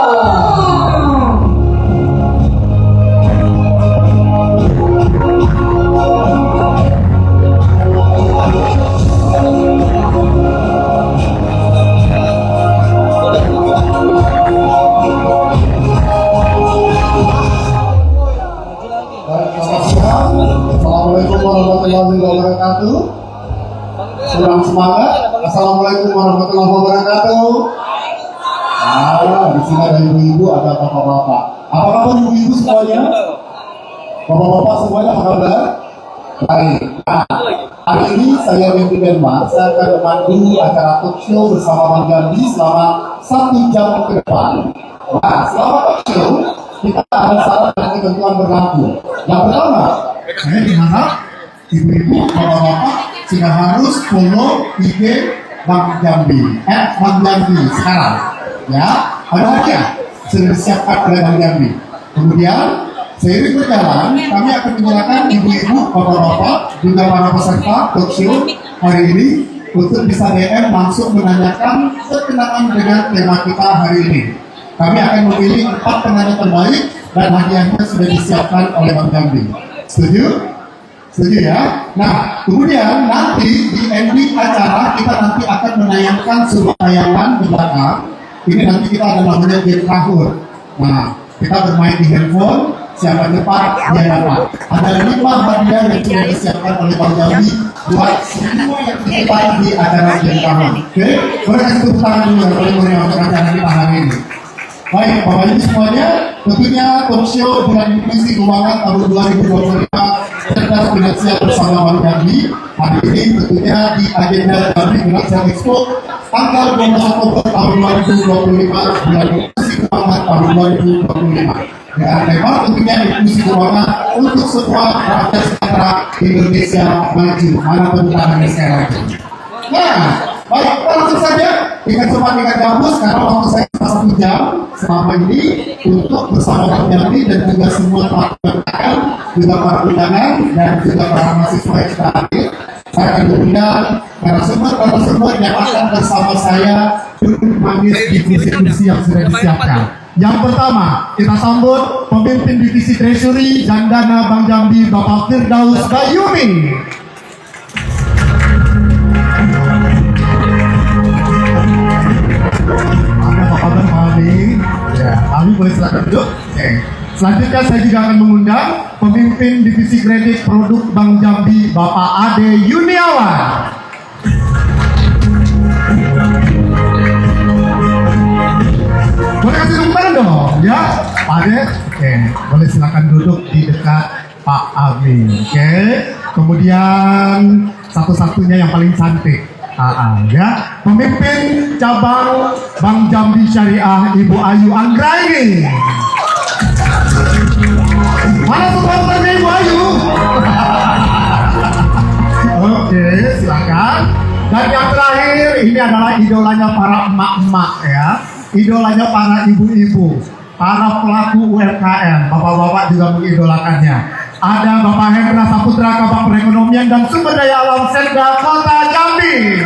Assalamualaikum warahmatullahi wabarakatuh. Kurang semangat. Assalamualaikum warahmatullahi wabarakatuh. Di sini ada ibu-ibu, ada bapak-bapak. Apa kabar ibu-ibu semuanya? Bapak-bapak semuanya apa kabar? Baik. Hari ini saya Wendy Denmark. Saya akan memandu acara talk show bersama Bang Gandhi selama 1 jam ke depan. Nah, selama talk show kita ada syarat dan ketentuan berlaku. Yang pertama, saya diharap ibu-ibu, bapak-bapak sudah harus follow IG Bang Jambi, Bang Jambi sekarang, ya. Ada hadiah sudah disiapkan oleh Bang Jambi. Kemudian seiring berjalan, kami akan menyerahkan ibu-ibu, bapak-bapak, juga para peserta talk show hari ini untuk bisa DM langsung menanyakan berkenaan dengan tema kita hari ini. Kami akan memilih 4 penanya terbaik dan hadiahnya sudah disiapkan oleh Bang Jambi. Setuju? Setuju ya? Nah, kemudian nanti di ending acara kita nanti akan menayangkan sebuah tayangan di belakang. Ini nanti kita ada namanya game kahur. Nah, kita bermain di handphone, siapa cepat dia dapat. Ada 5 hadiah yang sudah disiapkan oleh Bang Jambi buat semua yang terlibat di acara game kahur. Oke? Boleh kasih tepuk tangan dulu boleh untuk acara kita hari ini. Baik, Bapak Ibu semuanya, tentunya talk show bulan inklusi keuangan tahun 2025 cerdas finansial bersama Bang Jambi. Hari ini tentunya di agenda Jambi Financial Expo tanggal 12 Oktober tahun 2025 bulan inklusi keuangan tahun 2025. Dengan tema tentunya inklusi keuangan untuk semua rakyat sejahtera Indonesia maju. Mana tepuk tangannya sekali lagi. Nah, baik, langsung saja dengan cepat dengan gabus karena waktu saya 1 jam selama ini untuk bersama Bang Jambi dan juga semua teman-teman, juga para undangan dan juga para mahasiswa yang sudah hadir. Saya akan mengundang narasumber yang akan bersama saya duduk manis di kursi-kursi yang sudah disiapkan. Yang pertama, kita sambut pemimpin divisi Treasury dan Dana Bang Jambi, Bapak Firdaus Bayumi. Kami boleh silakan duduk. Oke. Selanjutnya saya juga akan mengundang pemimpin divisi kredit produk Bang Jambi, Bapak Ade Yuniawan. Boleh kasih tepuk tangan dong, ya, Pak Ade. Oke, boleh silakan duduk di dekat Pak Amin. Oke. Kemudian satu-satunya yang paling cantik. Ya, pemimpin cabang Bang Jambi Syariah Ibu Ayu Anggraini. Mana supporternya Ibu Ayu? Oke, silakan. Dan yang terakhir ini adalah idolanya para emak-emak ya, idolanya para ibu-ibu, para pelaku UMKM, bapak-bapak juga mengidolakannya. Ada Bapak Hendra Saputra, Kabak Perekonomian dan Sumber Daya Alam Setda Kota Jambi.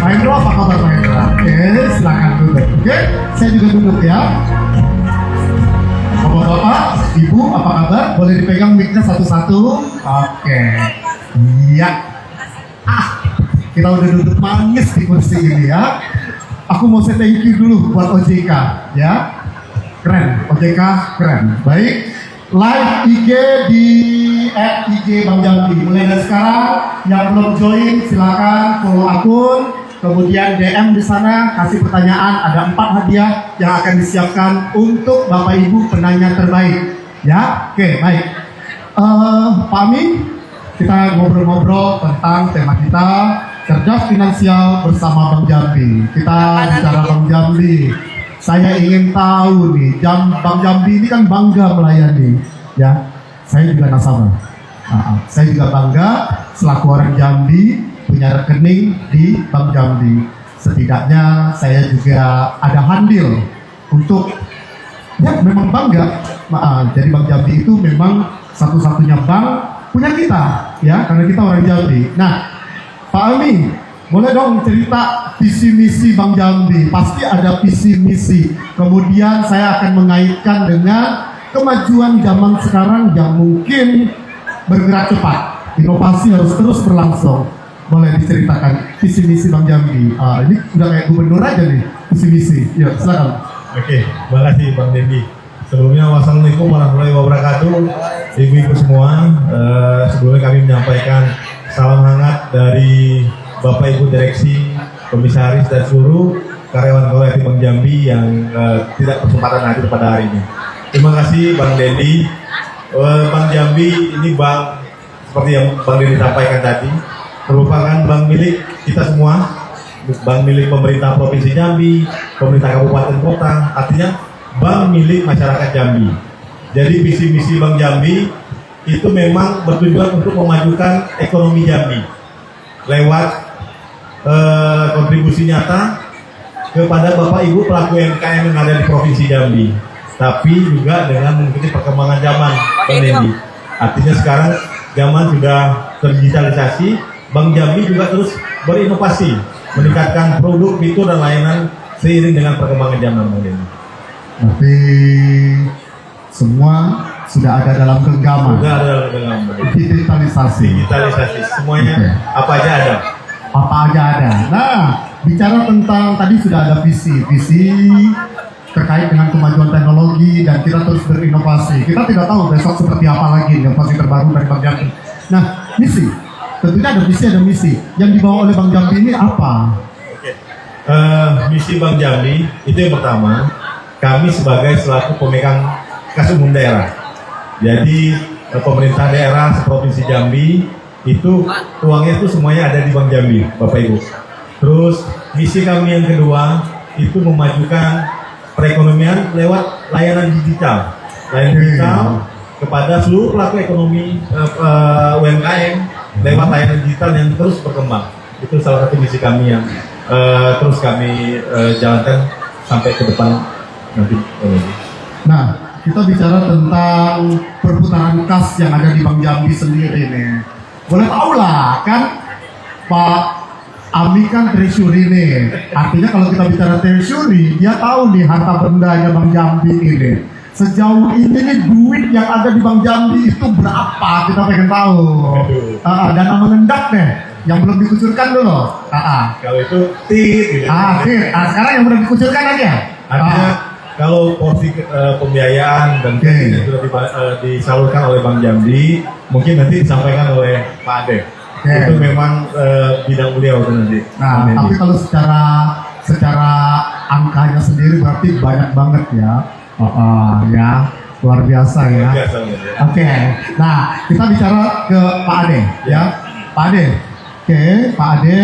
Pak Hendra, apa kabar Pak Hendra? Oke, silakan duduk. Oke, saya juga duduk ya. Bapak-bapak, Ibu, apa kabar? Boleh dipegang mic-nya satu-satu. Oke, iya. Kita udah duduk manis di kursi ini ya. Aku mau say thank you dulu buat OJK ya. Keren, OJK keren. Baik. Live IG di @IG Bang Jambi. Mulai dari sekarang yang belum join silakan follow akun, kemudian DM di sana kasih pertanyaan. Ada 4 hadiah yang akan disiapkan untuk Bapak Ibu penanya terbaik. Ya, oke baik. Pak Amin, kita ngobrol-ngobrol tentang tema kita cerdas finansial bersama Bang Jambi. Kita bicara Bang Jambi. Saya ingin tahu nih, Bang Jambi ini kan bangga melayani, ya. Saya juga nasabah. Saya juga bangga selaku orang Jambi punya rekening di Bang Jambi. Setidaknya saya juga ada handil untuk, ya memang bangga. Jadi Bang Jambi itu memang satu-satunya bank punya kita, ya, karena kita orang Jambi. Nah, Pak Ami, boleh dong cerita visi misi Bang Jambi. Pasti ada visi misi. Kemudian saya akan mengaitkan dengan kemajuan zaman sekarang yang mungkin bergerak cepat. Inovasi harus terus berlangsung. Boleh diceritakan visi misi Bang Jambi. Ini udah kayak gubernur aja nih visi misi. Ya, silakan. Oke, terima kasih Bang Dendi. Sebelumnya wassalamualaikum warahmatullahi wabarakatuh. Ibu-ibu semua, sebelumnya kami menyampaikan salam hangat dari Bapak Ibu Direksi, Komisaris dan seluruh karyawan kolektif Bank Jambi yang tidak berkesempatan hadir pada hari ini. Terima kasih Bang Dendi. Bank Jambi ini bank seperti yang Bang Dendi sampaikan tadi, merupakan bank milik kita semua, bank milik pemerintah Provinsi Jambi, pemerintah kabupaten kota, artinya bank milik masyarakat Jambi. Jadi visi misi Bank Jambi itu memang bertujuan untuk memajukan ekonomi Jambi lewat kontribusi nyata kepada Bapak Ibu pelaku UMKM yang ada di Provinsi Jambi, tapi juga dengan mengikuti perkembangan zaman, Bang Dendi. Artinya sekarang zaman sudah terdigitalisasi, Bank Jambi juga terus berinovasi, meningkatkan produk, fitur dan layanan seiring dengan perkembangan zaman, Bang Dendi. Tapi semua sudah ada dalam genggaman. Sudah ada dalam genggaman. Digitalisasi. Semuanya apa aja ada. Apa aja ada. Nah, bicara tentang tadi sudah ada visi terkait dengan kemajuan teknologi dan kita terus berinovasi. Kita tidak tahu besok seperti apa lagi inovasi terbaru dari Bank Jambi. Nah, misi, tentunya ada visi ada misi. Yang dibawa oleh Bank Jambi ini apa? Misi Bank Jambi itu yang pertama, kami sebagai selaku pemegang kas umum daerah. Jadi pemerintah daerah Provinsi Jambi itu uangnya itu semuanya ada di Bank Jambi, Bapak Ibu. Terus misi kami yang kedua itu memajukan perekonomian lewat layanan digital kepada seluruh pelaku ekonomi UMKM lewat layanan digital yang terus berkembang. Itu salah satu misi kami yang terus kami jalankan sampai ke depan nanti. Nah, kita bicara tentang perputaran kas yang ada di Bank Jambi sendiri nih. Boleh tahu lah kan Pak Ami kan treasury nih. Artinya kalau kita bicara treasury, dia tahu nih harta bendanya Bank Jambi ini. Sejauh ini nih duit yang ada di Bank Jambi itu berapa? Kita pengen tahu. Dana mengendap deh, yang belum dikucurkan dulu. Kalau itu tit. Sekarang yang udah dikucurkan aja. Artinya kalau porsi pembiayaan dan yang sudah disalurkan oleh Bank Jambi, mungkin nanti disampaikan oleh Pak Ade. Itu memang bidang beliau itu nanti. Nah, tapi kalau secara angkanya sendiri berarti banyak banget ya. Ya, luar biasa ya. Oke. Nah, kita bicara ke Pak Ade ya. Pak Ade. Pak Ade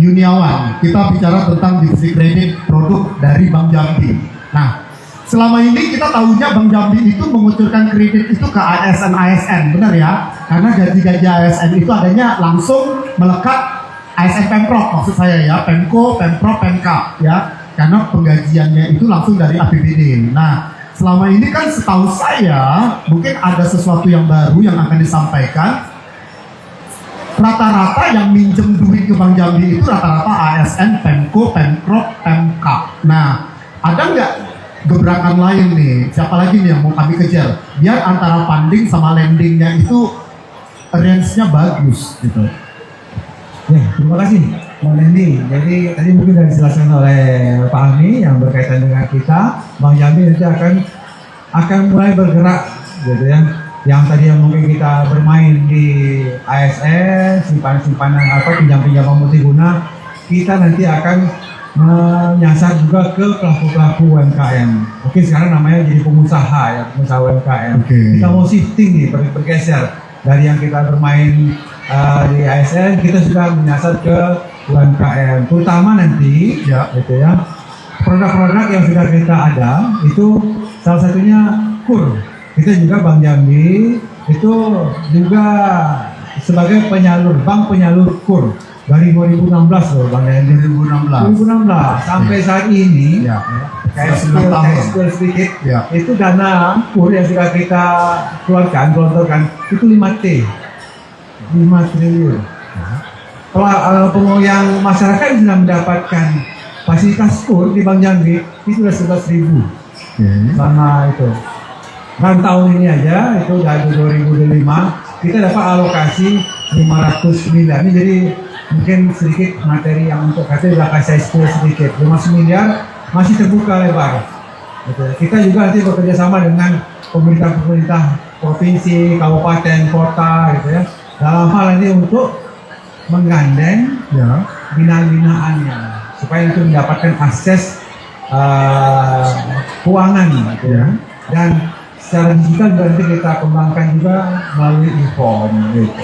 Yuniawan. Kita bicara tentang divisi kredit produk dari Bank Jambi. Nah, selama ini kita tahunya Bank Jambi itu mengucurkan kredit itu ke ASN, benar ya? Karena gaji-gaji ASN itu adanya langsung melekat ASN Pemprov, maksud saya ya, Pemko, Pemprov, Pemkap ya. Karena penggajiannya itu langsung dari APBD. Nah, selama ini kan setahu saya mungkin ada sesuatu yang baru yang akan disampaikan. Rata-rata yang minjem duit ke Bank Jambi itu rata-rata ASN, Pemko, Pemprov, Pemkap. Nah, ada nggak gebrakan lain nih? Siapa lagi nih yang mau kami kejar? Biar antara funding sama lendingnya itu range-nya bagus gitu. Ya, terima kasih Bang Dendi. Jadi tadi mungkin sudah dijelaskan oleh Pak Ami yang berkaitan dengan kita. Bank Jambi nanti akan mulai bergerak gitu ya. Yang tadi yang mungkin kita bermain di ASN, simpanan pinjam-pinjaman multiguna, kita nanti akan menyasar juga ke pelaku-pelaku UMKM. Mungkin sekarang namanya jadi pengusaha ya, pengusaha UMKM. Kita mau shifting nih, bergeser dari yang kita bermain di ASN, kita sudah menyasar ke UMKM. Terutama nanti, gitu ya, produk-produk yang sudah kita ada itu salah satunya KUR. Kita juga Bank Jambi itu juga sebagai bank penyalur KUR. Dari 2016 loh Bang Dendi, 2016 sampai saat ini kayak sedikit itu dana KUR yang sudah kita gelontorkan itu 5 triliun. yang masyarakat yang sudah mendapatkan fasilitas kur di Bank Jambi itu sudah 11.000 selama itu. Dan tahun ini aja itu dari 2005 kita dapat alokasi 500 miliar. Ini jadi mungkin sedikit materi yang untuk KT belakang saya sedikit. 500 miliar masih terbuka lebar. Gitu. Kita juga nanti bekerja sama dengan pemerintah provinsi, kabupaten, kota, gitu ya. Dalam hal ini untuk menggandeng ya binaan-binaannya supaya itu mendapatkan akses keuangan, gitu ya. Dan secara digital juga nanti kita kembangkan juga melalui e-form, gitu.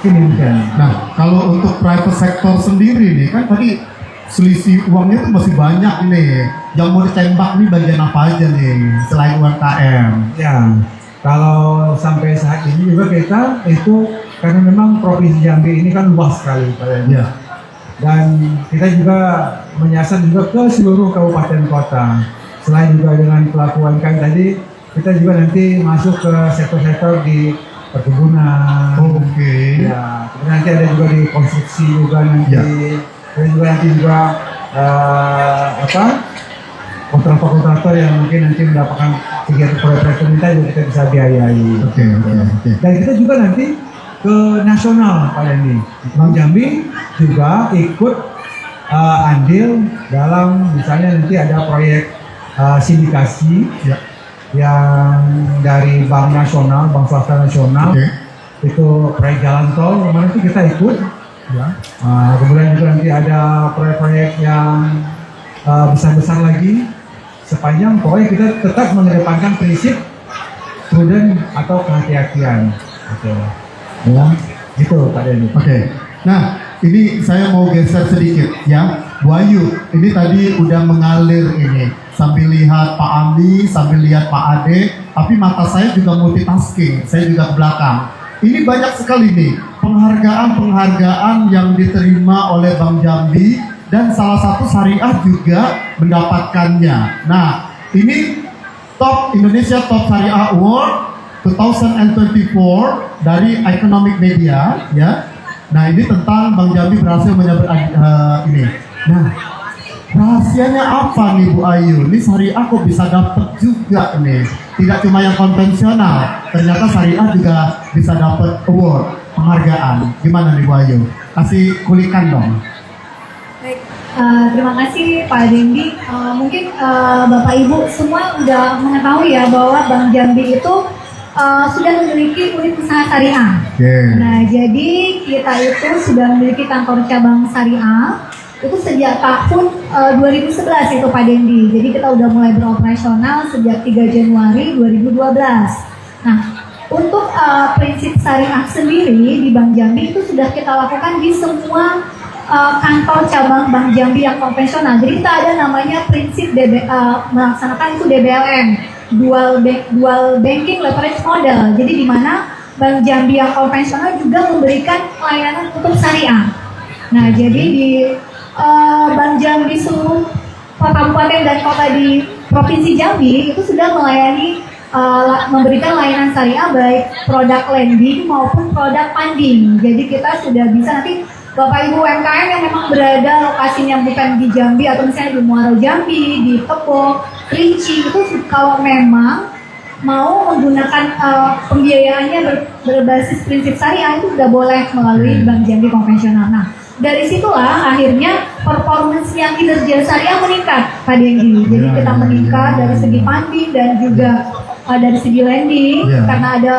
Ini mungkin. Nah, kalau untuk private sector sendiri nih, kan tadi selisih uangnya tuh masih banyak nih. Yang mau ditembak nih bagian apa aja nih selain UMKM? Ya, kalau sampai saat ini juga kita itu karena memang Provinsi Jambi ini kan luas sekali Ya. dan kita juga menyasar juga ke seluruh kabupaten kota. Selain juga dengan pelaku UMKM tadi, kita juga nanti masuk ke sektor-sektor di perkebunan. Oke. Ya, kemudian nanti ada juga di konstruksi juga nanti. Ya. Dan juga nanti juga kontraktor-kontraktor yang mungkin nanti mendapatkan kegiatan proyek pemerintah juga kita bisa biayai. Oke. Dan kita juga nanti ke nasional Pak Dendi. Bank Jambi juga ikut andil dalam misalnya nanti ada proyek sindikasi Ya. yang dari bank nasional, bank swasta nasional, Oke. itu proyek jalan tol, kemarin itu kita ikut. Ya. Kemudian juga nanti ada proyek-proyek yang besar-besar lagi, sepanjang pokoknya kita tetap mengedepankan prinsip prudent atau kehati-hatian. Oke. Ya, gitu Pak Denny. Oke. Nah, ini saya mau geser sedikit ya. Bu Ayu, ini tadi udah mengalir ini. Sambil lihat Pak Ami, sambil lihat Pak Ade, tapi mata saya juga multitasking. Saya juga ke belakang. Ini banyak sekali nih penghargaan-penghargaan yang diterima oleh Bank Jambi dan salah satu syariah juga mendapatkannya. Nah, ini Top Indonesia Top Syariah Award 2024 dari Economic Media, ya. Nah, ini tentang Bank Jambi berhasil menyabet ini. Nah, rahasianya apa nih Bu Ayu? Ini syariah kok bisa dapat juga nih? Tidak cuma yang konvensional, ternyata syariah juga bisa dapat award, penghargaan. Gimana nih Bu Ayu? Kasih kulikan dong. Baik, terima kasih Pak Dendi. Mungkin Bapak Ibu semua sudah mengetahui ya bahwa Bank Jambi itu sudah memiliki unit usaha syariah. Yeah. Nah, jadi kita itu sudah memiliki kantor cabang syariah itu sejak tahun 2011 itu Pak Dendi. Jadi kita udah mulai beroperasional sejak 3 Januari 2012. Nah, untuk prinsip syariah sendiri di Bank Jambi itu sudah kita lakukan di semua kantor cabang Bank Jambi yang konvensional. Jadi kita ada namanya prinsip melaksanakan itu DBLM, dual banking leverage model. Jadi di mana Bank Jambi yang konvensional juga memberikan layanan untuk syariah. Nah, jadi di Bank Jambi seluruh kabupaten dan kota di Provinsi Jambi itu sudah melayani memberikan layanan syariah baik produk lending maupun produk funding. Jadi kita sudah bisa nanti Bapak Ibu UMKM yang memang berada lokasinya bukan di Jambi atau misalnya di Muaro Jambi, di Tepok, Kerinci, itu kalau memang mau menggunakan pembiayaannya berbasis prinsip syariah itu sudah boleh melalui Bank Jambi konvensional. Nah, dari situlah akhirnya performance yang kinerja syariah meningkat Pak Dendi. Jadi kita meningkat dari segi funding dan juga dari segi lending karena ada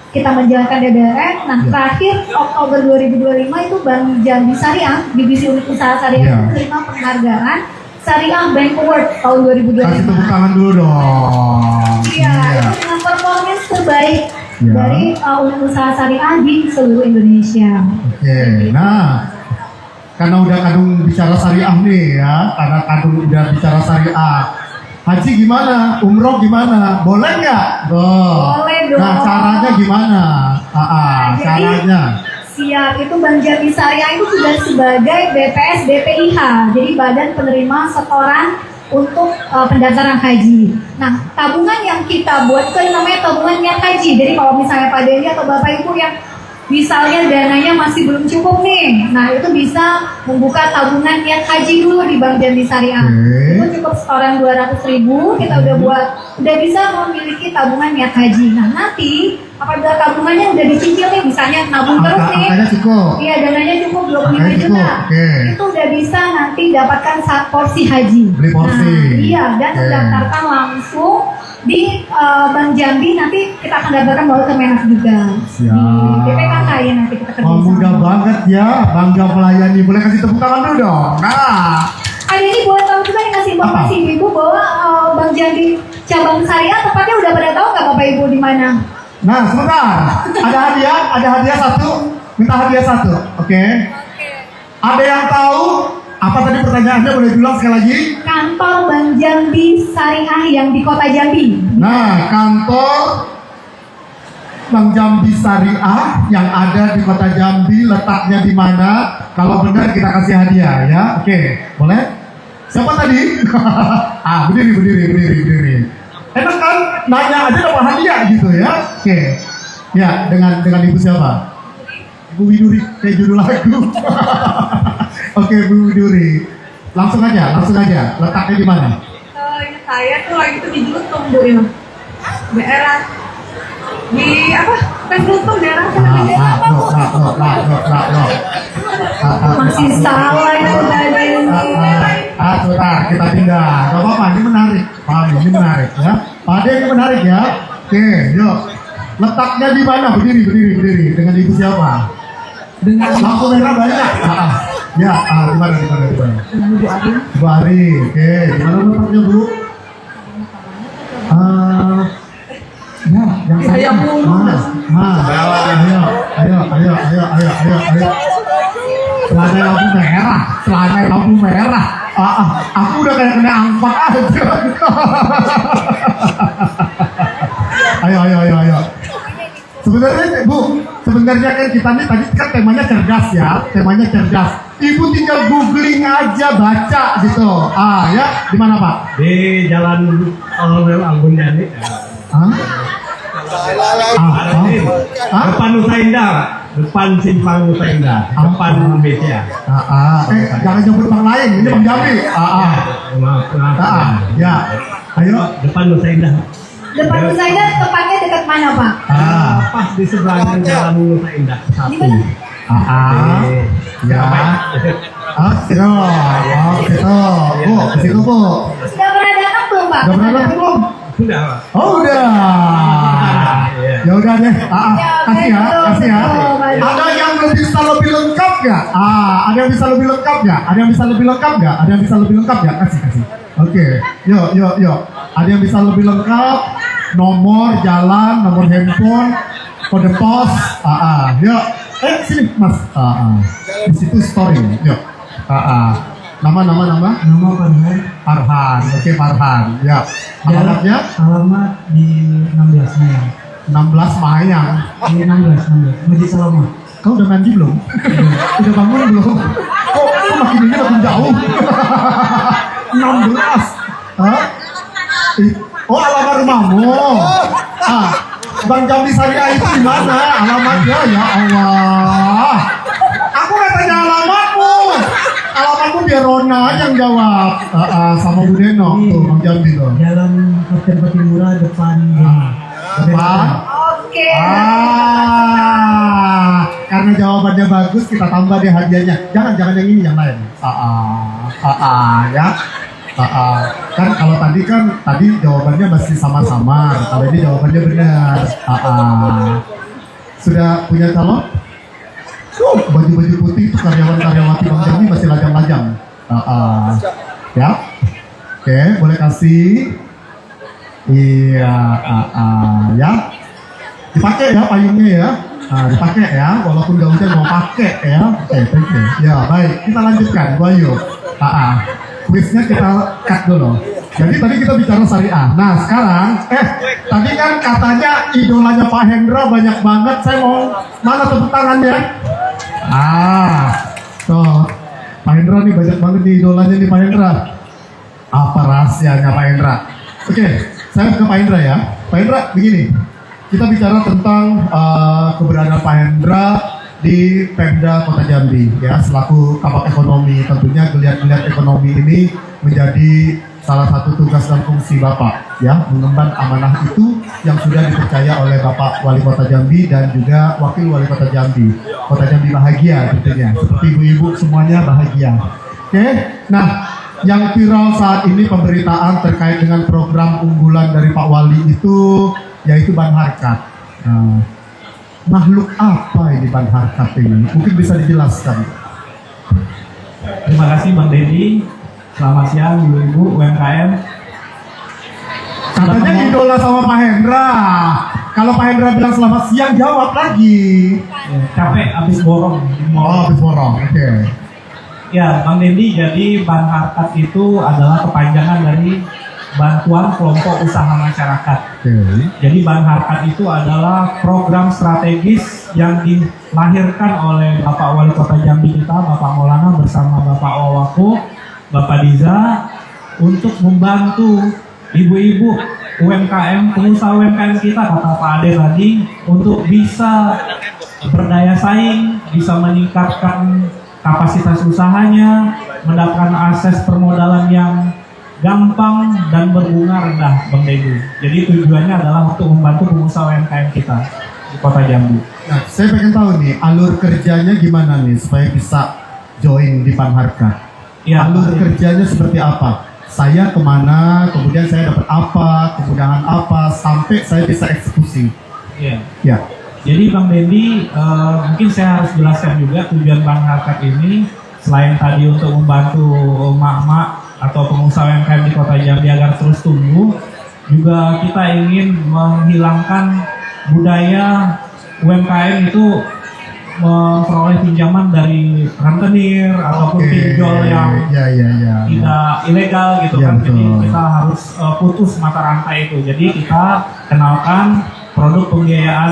kita menjalankan DBLM. Nah, terakhir Oktober 2025 itu Bank Jambi Syariah, divisi unit usaha syariah menerima penghargaan Syariah Bank Award tahun 2025. Kasih tepuk tangan dulu dong. Iya, itu dengan performance terbaik dari unit usaha syariah di seluruh Indonesia. Oke, nah karena udah kadung bicara syariah nih ya, karena kadung udah bicara syariah. Haji gimana? Umroh gimana? Boleh nggak? Boleh dong. Nah, caranya gimana? Caranya. Siap, itu Bank Jambi Syariah itu sudah sebagai BPS BPIH, jadi Badan Penerima Setoran untuk pendaftaran haji. Nah, tabungan yang kita buat itu namanya tabungan niat haji. Jadi kalau misalnya Pak Dendi atau Bapak Ibu yang misalnya dananya masih belum cukup nih, nah itu bisa membuka tabungan niat haji dulu di Bank Jambi Syariah. Itu cukup setoran 200.000, kita udah bisa memiliki tabungan niat haji. Nah nanti apabila tabungannya udah dicicil nih, misalnya nabung terus nih, Angkanya cukup. iya dananya cukup 25 Angkanya juta, cukup, oke. itu udah bisa nanti dapatkan porsi haji. Beli porsi. Nah, iya, dan Oke. mendaftarkan langsung di Bank Jambi, nanti kita akan daftarkan baru ke Menak juga. Siap. Di BPKK ya nanti kita kerja Oh, mudah sama. banget ya, bangga melayani. Boleh kasih tepuk tangan dulu dong. Nah, Ada ini buat tahu juga nih ngasih informasi ibu bahwa Bank Jambi cabang Syariah tepatnya udah pada tahu nggak Bapak Ibu di mana? nah sebentar. Ada hadiah satu. Minta hadiah satu, oke? Ada yang tahu apa tadi pertanyaannya? Boleh diulang sekali lagi? Kantor Bank Jambi Syariah yang di Kota Jambi. Nah, kantor Bank Jambi Syariah yang ada di Kota Jambi, letaknya di mana? Kalau benar kita kasih hadiah ya. Oke, boleh? Siapa tadi? Berdiri. Enak kan? Nanya aja dapat hadiah gitu ya. Oke. Ya, dengan ibu siapa? Ibu Widuri, kayak judul lagu. Oke, Bu Widuri. Langsung aja. Letaknya di mana? Ini saya tuh lagi tuh di Julutung Bu ya. Daerah di apa? Bukan Julutung, daerah sana. Masih salah itu tadi. Sebentar, kita pindah. Gak apa-apa, ini menarik. Pak, ini menarik ya. Pak Ade, ini menarik ya. Oke, yuk. Letaknya di mana? Berdiri. Dengan ibu siapa? Dengan lampu merah banyak. Ya, di mana? Ibu Ari. Oke, di mana letaknya Bu? Ya, yang saya mulu. Ayo. Celana lampu merah. Aku udah kayak kena angpak aja. Ayo. Sebenarnya kan kita nih tadi kan temanya cerdas ya, Ibu tinggal googling aja, baca gitu. Ya, di mana Pak? Di Jalan Kolonel Anggun Yani. Depan Nusa Indah, Pak. Depan Simpang Nusa Indah, depan BCA. Jangan jemput Bang lain, ini Bang Jambi. Maaf. Ya, ayo. Depan Nusa Indah. Depan saya tepatnya dekat mana Pak? Pas di sebelahnya Jalan Nusa Indah. Di mana? Ya. Gitu. Bu, ke situ Bu. Sudah pernah datang belum Pak? Udah pernah datang belum? Sudah, Pak. Oh udah. Ya udah deh. Kasih ya. Ada yang bisa lebih lengkap nggak? Ada yang bisa lebih lengkap nggak? Kasih. Oke. Yuk. Ada yang bisa lebih lengkap? Nomor jalan, nomor handphone, kode pos. Yuk. Sini Mas. Di situ story. Yuk. Nama. Nama Farhan. Oke, Farhan. Ya. Alamatnya? Alamat di 16 Mayang. 16 Mayang. Di 16 Masjid Salama. Kau udah mandi belum? Udah bangun belum? Kok makin ini makin jauh? 16. Oh, alamat rumahmu. Bang Jambi Syariah itu di mana? Alamatnya ya Allah. Aku nggak tanya alamatmu. Alamatmu biar Rona aja yang jawab. Sama Bu Deno tuh Bang Jambi tuh. Jalan Kapten Patimura depan. Depan. Oke. Karena jawabannya bagus, kita tambah deh hadiahnya. Jangan yang ini, yang lain. Ya. Kan kalau tadi jawabannya masih sama-sama. Kalau ini jawabannya benar. Sudah punya calon? Baju-baju putih itu karyawan-karyawati Bang Jambi masih lajang-lajang. Ya. Oke, boleh kasih. Iya, ya. Dipakai ya payungnya ya. Dipakai ya, walaupun gak hujan mau pakai ya. Oke, thank you. Ya, baik. Kita lanjutkan, Bu Ayu. Quiznya kita cut dulu. Jadi tadi kita bicara syariah. Nah, sekarang, tadi kan katanya idolanya Pak Hendra banyak banget. Saya mau, mana tepuk tangannya? Tuh. Pak Hendra nih banyak banget nih idolanya nih Pak Hendra. Apa rahasianya Pak Hendra? Oke, saya ke Pak Hendra ya. Pak Hendra, begini. kita bicara tentang keberadaan Pak Hendra di Pemda Kota Jambi ya, selaku Kabak Ekonomi. Tentunya geliat-geliat ekonomi ini menjadi salah satu tugas dan fungsi Bapak ya, mengemban amanah itu yang sudah dipercaya oleh Bapak Wali Kota Jambi dan juga Wakil Wali Kota Jambi. Kota Jambi bahagia tentunya, seperti ibu-ibu semuanya bahagia. Oke, nah yang viral saat ini pemberitaan terkait dengan program unggulan dari Pak Wali itu yaitu ban harkat. Nah, makhluk apa ini ban harkat ini? Mungkin bisa dijelaskan. Terima kasih Bang Dedi. Selamat siang ibu-ibu UMKM. Katanya idola sama Pak Hendra. Kalau Pak Hendra bilang selamat siang, jawab lagi. Capek abis borong. Oh, habis borong. Oke. Ya, Bang Dendi, jadi ban harkat itu adalah kepanjangan dari bantuan kelompok usaha masyarakat. Oke. Jadi ban harkat itu adalah program strategis yang dilahirkan oleh Bapak Wali Kota Jambi kita, Bapak Maulana bersama Bapak Wawako, Bapak Diza, untuk membantu ibu-ibu UMKM, pengusaha UMKM kita, kata Pak Ade tadi, untuk bisa berdaya saing, bisa meningkatkan kapasitas usahanya, mendapatkan akses permodalan yang gampang dan berbunga rendah, Bang Dedu. Jadi tujuannya adalah untuk membantu pengusaha UMKM kita di Kota Jambi. Nah, saya pengen tahu nih, alur kerjanya gimana nih supaya bisa join di ban harkat? Ya, Alur kerjanya seperti apa? Saya kemana, kemudian saya dapat apa, kemudahan apa, sampai saya bisa eksekusi. Iya. Ya. Jadi Bang Dendi, mungkin saya harus jelaskan juga tujuan ban harkat ini selain tadi untuk membantu emak-emak atau pengusaha UMKM di Kota Jambi agar terus tumbuh, juga kita ingin menghilangkan budaya UMKM itu memperoleh pinjaman dari rentenir ataupun pinjol yang tidak ilegal gitu Ya, kan. Jadi betul. kita harus putus mata rantai itu. Jadi kita kenalkan produk pembiayaan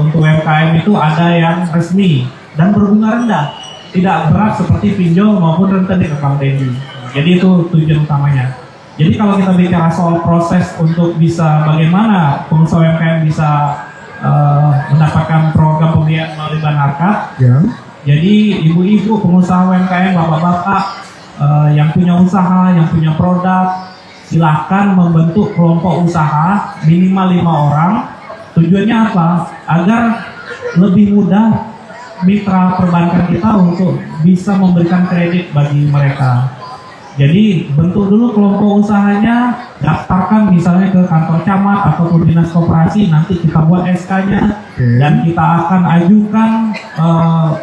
untuk UMKM itu ada yang resmi dan berbunga rendah, tidak berat seperti pinjol maupun rentenir, Bang Dendi. Jadi itu tujuan utamanya. Jadi kalau kita bicara soal proses untuk bisa bagaimana pengusaha UMKM bisa mendapatkan program pembiayaan melalui ban harkat. Ya. Jadi ibu-ibu pengusaha UMKM, bapak-bapak yang punya usaha, yang punya produk, silahkan membentuk kelompok usaha minimal 5 orang. Tujuannya apa? Agar lebih mudah mitra perbankan kita untuk bisa memberikan kredit bagi mereka. Jadi bentuk dulu kelompok usahanya, daftarkan misalnya ke kantor camat ataupun dinas koperasi, nanti kita buat SK-nya dan kita akan ajukan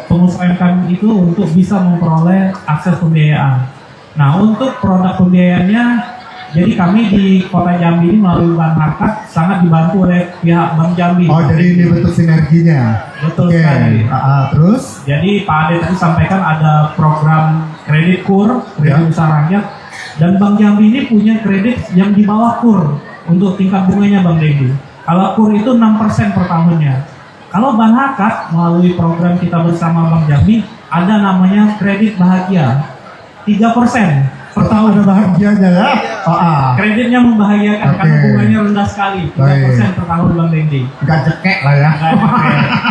pengusaha UMKM itu untuk bisa memperoleh akses pembiayaan. Nah, untuk produk pembiayaannya, jadi kami di Kota Jambi ini melalui ban harkat sangat dibantu oleh pihak Bank Jambi. Oh, jadi ini bentuk sinerginya. Betul Oke. sekali. Terus? Jadi Pak Ade tadi sampaikan ada program kredit KUR, kredit usaha rakyat, dan Bank Jambi ini punya kredit yang di bawah KUR untuk tingkat bunganya Bang Dendi. Kalau KUR itu 6% per tahunnya. Kalau ban harkat melalui program kita bersama Bank Jambi ada namanya kredit bahagia 3% per tahun. Ada bahagianya ya? Kreditnya membahagiakan karena Oke. bunganya rendah sekali, 3% per tahun Bang Dendi. Nggak cekek lah ya.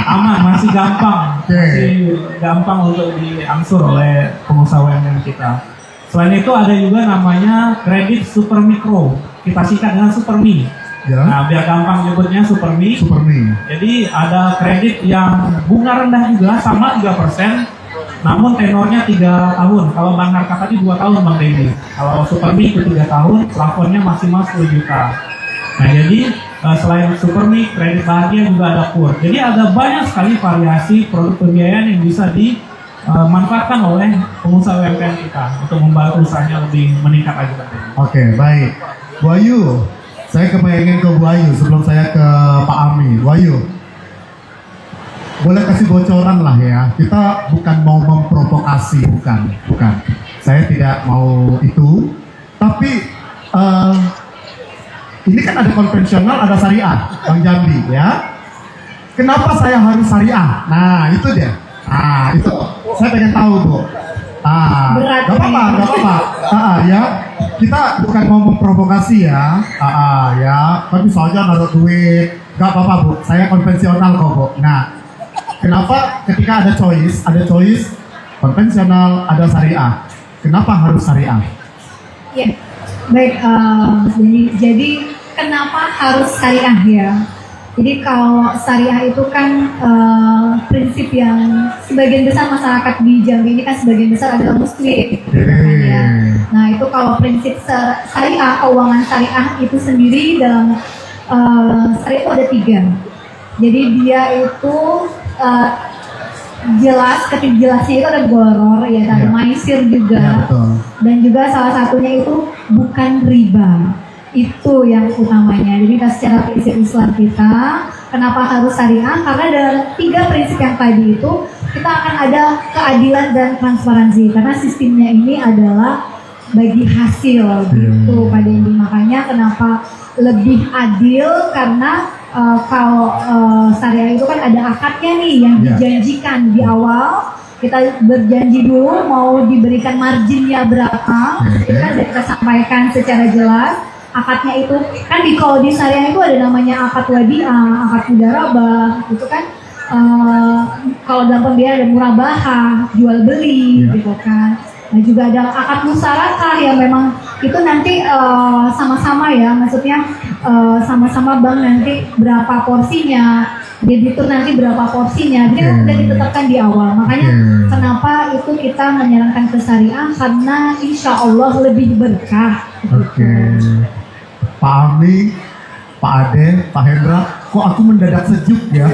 Aman, masih gampang, Oke. masih gampang untuk diangsur oleh pengusaha UMKM kita. Selain itu ada juga namanya kredit super mikro, kita singkat dengan Supermi. Ya. Nah, biar gampang nyebutnya Supermi. Supermi. Jadi ada kredit yang bunga rendah juga, sama 3%, namun tenornya 3 tahun. Kalau Bang Harkat tadi 2 tahun Bang Dendi. Kalau Supermi itu 3 tahun, plafonnya maksimal 10 juta. Nah, jadi selain Supermi, kredit bahagia juga ada KUR. Jadi ada banyak sekali variasi produk pembiayaan yang bisa dimanfaatkan oleh pengusaha UMKM kita untuk membantu usahanya lebih meningkat lagi. Oke, baik. Bu Ayu, saya kepengen ke Bu Ayu sebelum saya ke Pak Ami. Bu Ayu, boleh kasih bocoran lah ya. Kita bukan mau memprovokasi, bukan. Saya tidak mau itu. Tapi ini kan ada konvensional, ada syariah, Bang Jambi ya. Kenapa saya harus syariah? Nah, itu deh. Nah, itu saya pengen tahu, Bu. Berat Gak apa-apa. Ya, kita bukan mau memprovokasi ya. Ya, tapi soalnya naruh duit Gak apa-apa Bu, saya konvensional kok Bu. Nah, kenapa ketika ada choice konvensional, ada syariah. Kenapa harus syariah? Ya, baik. Jadi kenapa harus syariah ya? Jadi kalau syariah itu kan prinsip yang sebagian besar masyarakat di Jambi ini kan sebagian besar adalah muslim. Ya. Nah itu kalau prinsip syariah, keuangan syariah itu sendiri dalam syariah itu ada 3. Jadi dia itu jelas, jelasnya itu ada goror, ya ada maisir juga, Ya, betul. dan juga salah satunya itu bukan riba. Itu yang utamanya. Jadi kita secara prinsip Islam kita, kenapa harus syariah? Karena dalam 3 prinsip yang tadi itu kita akan ada keadilan dan transparansi. Karena sistemnya ini adalah bagi hasil gitu Pak Dendi. Makanya kenapa lebih adil, karena kalau syariah itu kan ada akadnya nih yang dijanjikan di awal. Kita berjanji dulu mau diberikan marginnya berapa, kita sampaikan secara jelas. Akadnya itu kan kalau di syariah itu ada namanya akad wadiah, akad mudarabah, itu kan kalau dalam pembiayaan ada murabahah, jual beli, gitu kan. Nah juga ada akad musyarakah yang memang itu nanti sama-sama ya, maksudnya sama-sama bank nanti berapa porsinya, debitur nanti berapa porsinya, jadi udah ditetapkan di awal. Makanya kenapa itu kita menyarankan ke syariah, karena insya Allah lebih berkah. Pak Ami, Pak Ade, Pak Hendra, kok aku mendadak sejuk ya?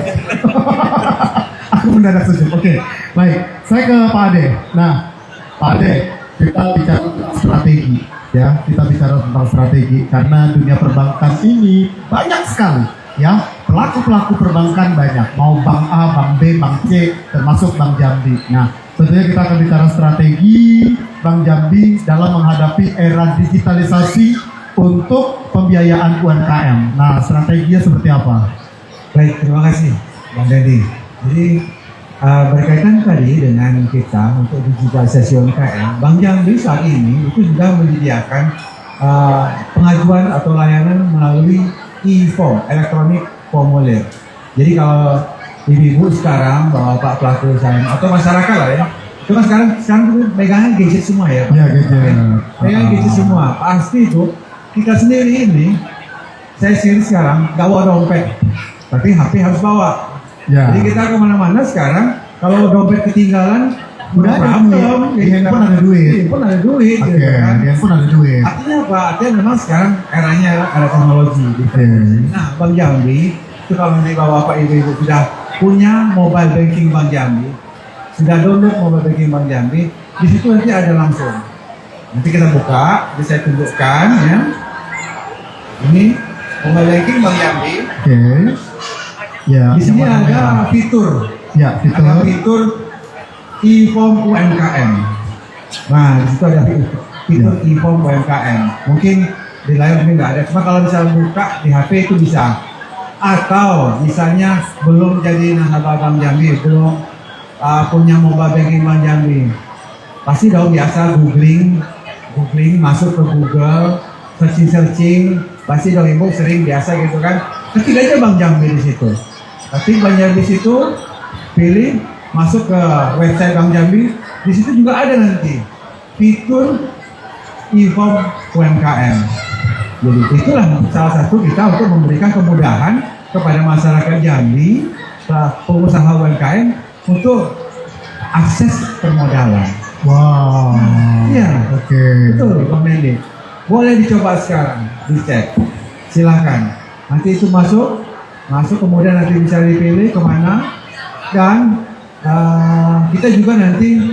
Aku mendadak sejuk. Oke, baik. Saya ke Pak Ade. Nah, Pak Ade, kita bicara tentang strategi, ya. Kita bicara tentang strategi karena dunia perbankan ini banyak sekali, ya. Pelaku-pelaku perbankan banyak. Mau bank A, bank B, bank C, termasuk Bank Jambi. Nah, tentunya kita akan bicara strategi Bank Jambi dalam menghadapi era digitalisasi untuk pembiayaan UMKM. Nah, strateginya seperti apa? Baik, terima kasih Bang Dendi. Jadi berkaitan tadi dengan kita untuk digitalisasi UMKM, Bank Jambi saat ini itu sudah menyediakan pengajuan atau layanan melalui e-form, elektronik formulir. Jadi kalau ibu-ibu sekarang, bapak pelaku usaha atau masyarakat lah ya, itu kan sekarang pegangan gadget semua ya. Ya, gadget. Pegangan gadget semua. Pasti itu kita sendiri ini, saya sendiri sekarang gak bawa dompet, tapi HP harus bawa. Ya. Jadi kita kemana-mana sekarang, kalau dompet ketinggalan, udah ada problem. di handphone ada duit. Di handphone ada duit. Oke, Gitu kan. di handphone ada duit. Artinya apa? Artinya memang sekarang eranya ada teknologi. Gitu. Nah, Bank Jambi itu kalau nanti bapak ibu-ibu sudah punya mobile banking Bank Jambi, sudah download mobile banking Bank Jambi, di situ nanti ada langsung. Nanti kita buka, jadi saya tunjukkan ya. Ini mobile banking Bank Jambi. Oke. Ya. Di sini yang mana? ada fitur. Ya, Ada fitur e-form UMKM. Nah, di situ ada fitur e-form UMKM. Mungkin di layar ini nggak ada. Cuma kalau bisa buka di HP itu bisa. Atau misalnya belum jadi nasabah Bank Jambi, belum punya mobile banking Bank Jambi, pasti dong biasa googling, masuk ke Google, searching, pasti dong ibu sering biasa gitu kan. Ketik aja Bank Jambi di situ. Ketik Bank Jambi di situ, pilih masuk ke website Bank Jambi. Di situ juga ada nanti fitur e-form UMKM. Jadi itulah salah satu kita untuk memberikan kemudahan kepada masyarakat Jambi, pengusaha UMKM untuk akses permodalan. Wow. Iya, Oke. betul Bang Dendi. Boleh dicoba sekarang, dicek. Silahkan. Nanti itu masuk kemudian nanti bisa dipilih kemana. Dan kita juga nanti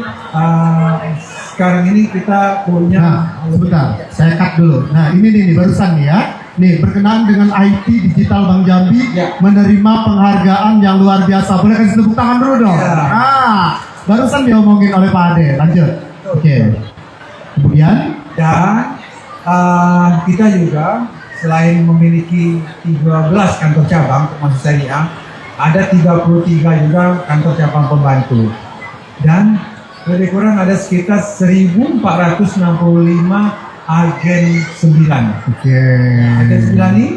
sekarang ini kita punya. Nah, sebentar, saya cut dulu. Nah, ini nih barusan nih ya. Nih, berkenaan dengan IT Digital Bank Jambi menerima penghargaan yang luar biasa. Boleh kasih tepuk tangan dulu dong. Ya. Nah, barusan diomongin oleh Pak Ade. Lanjut. Oke. Kemudian Dan kita juga selain memiliki 13 kantor cabang termasuk syariah, ada 33 juga kantor cabang pembantu. Dan lebih kurang ada sekitar 1.465 agen 9. oke. Agen 9 ini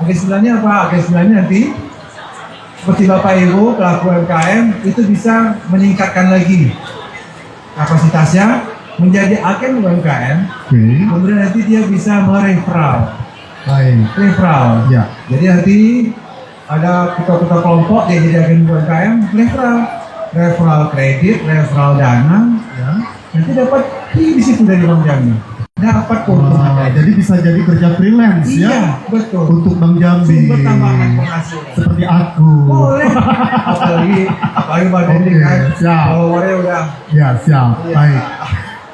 Agen 9-nya apa? Agen 9-nya nanti seperti Bapak Ibu pelaku UMKM itu bisa meningkatkan lagi kapasitasnya menjadi agen UMKM. Oke. Kemudian nanti dia bisa mereferral. Baik. Referral. Ya. Jadi nanti ada ketua-ketua kelompok yang jadi agen UMKM referral. Referral kredit, referral dana. Ya. Nanti dapat fee di situ dari Bang Jambi. Dapat keuntungan. Jadi bisa jadi kerja freelance Iya, ya betul. untuk Bang Jambi. Sumber tambahan penghasilan. Seperti aku. Boleh. apalagi Bang Dendi Oke, kan. siap. Followernya udah. Ya, siap. Iya. Baik.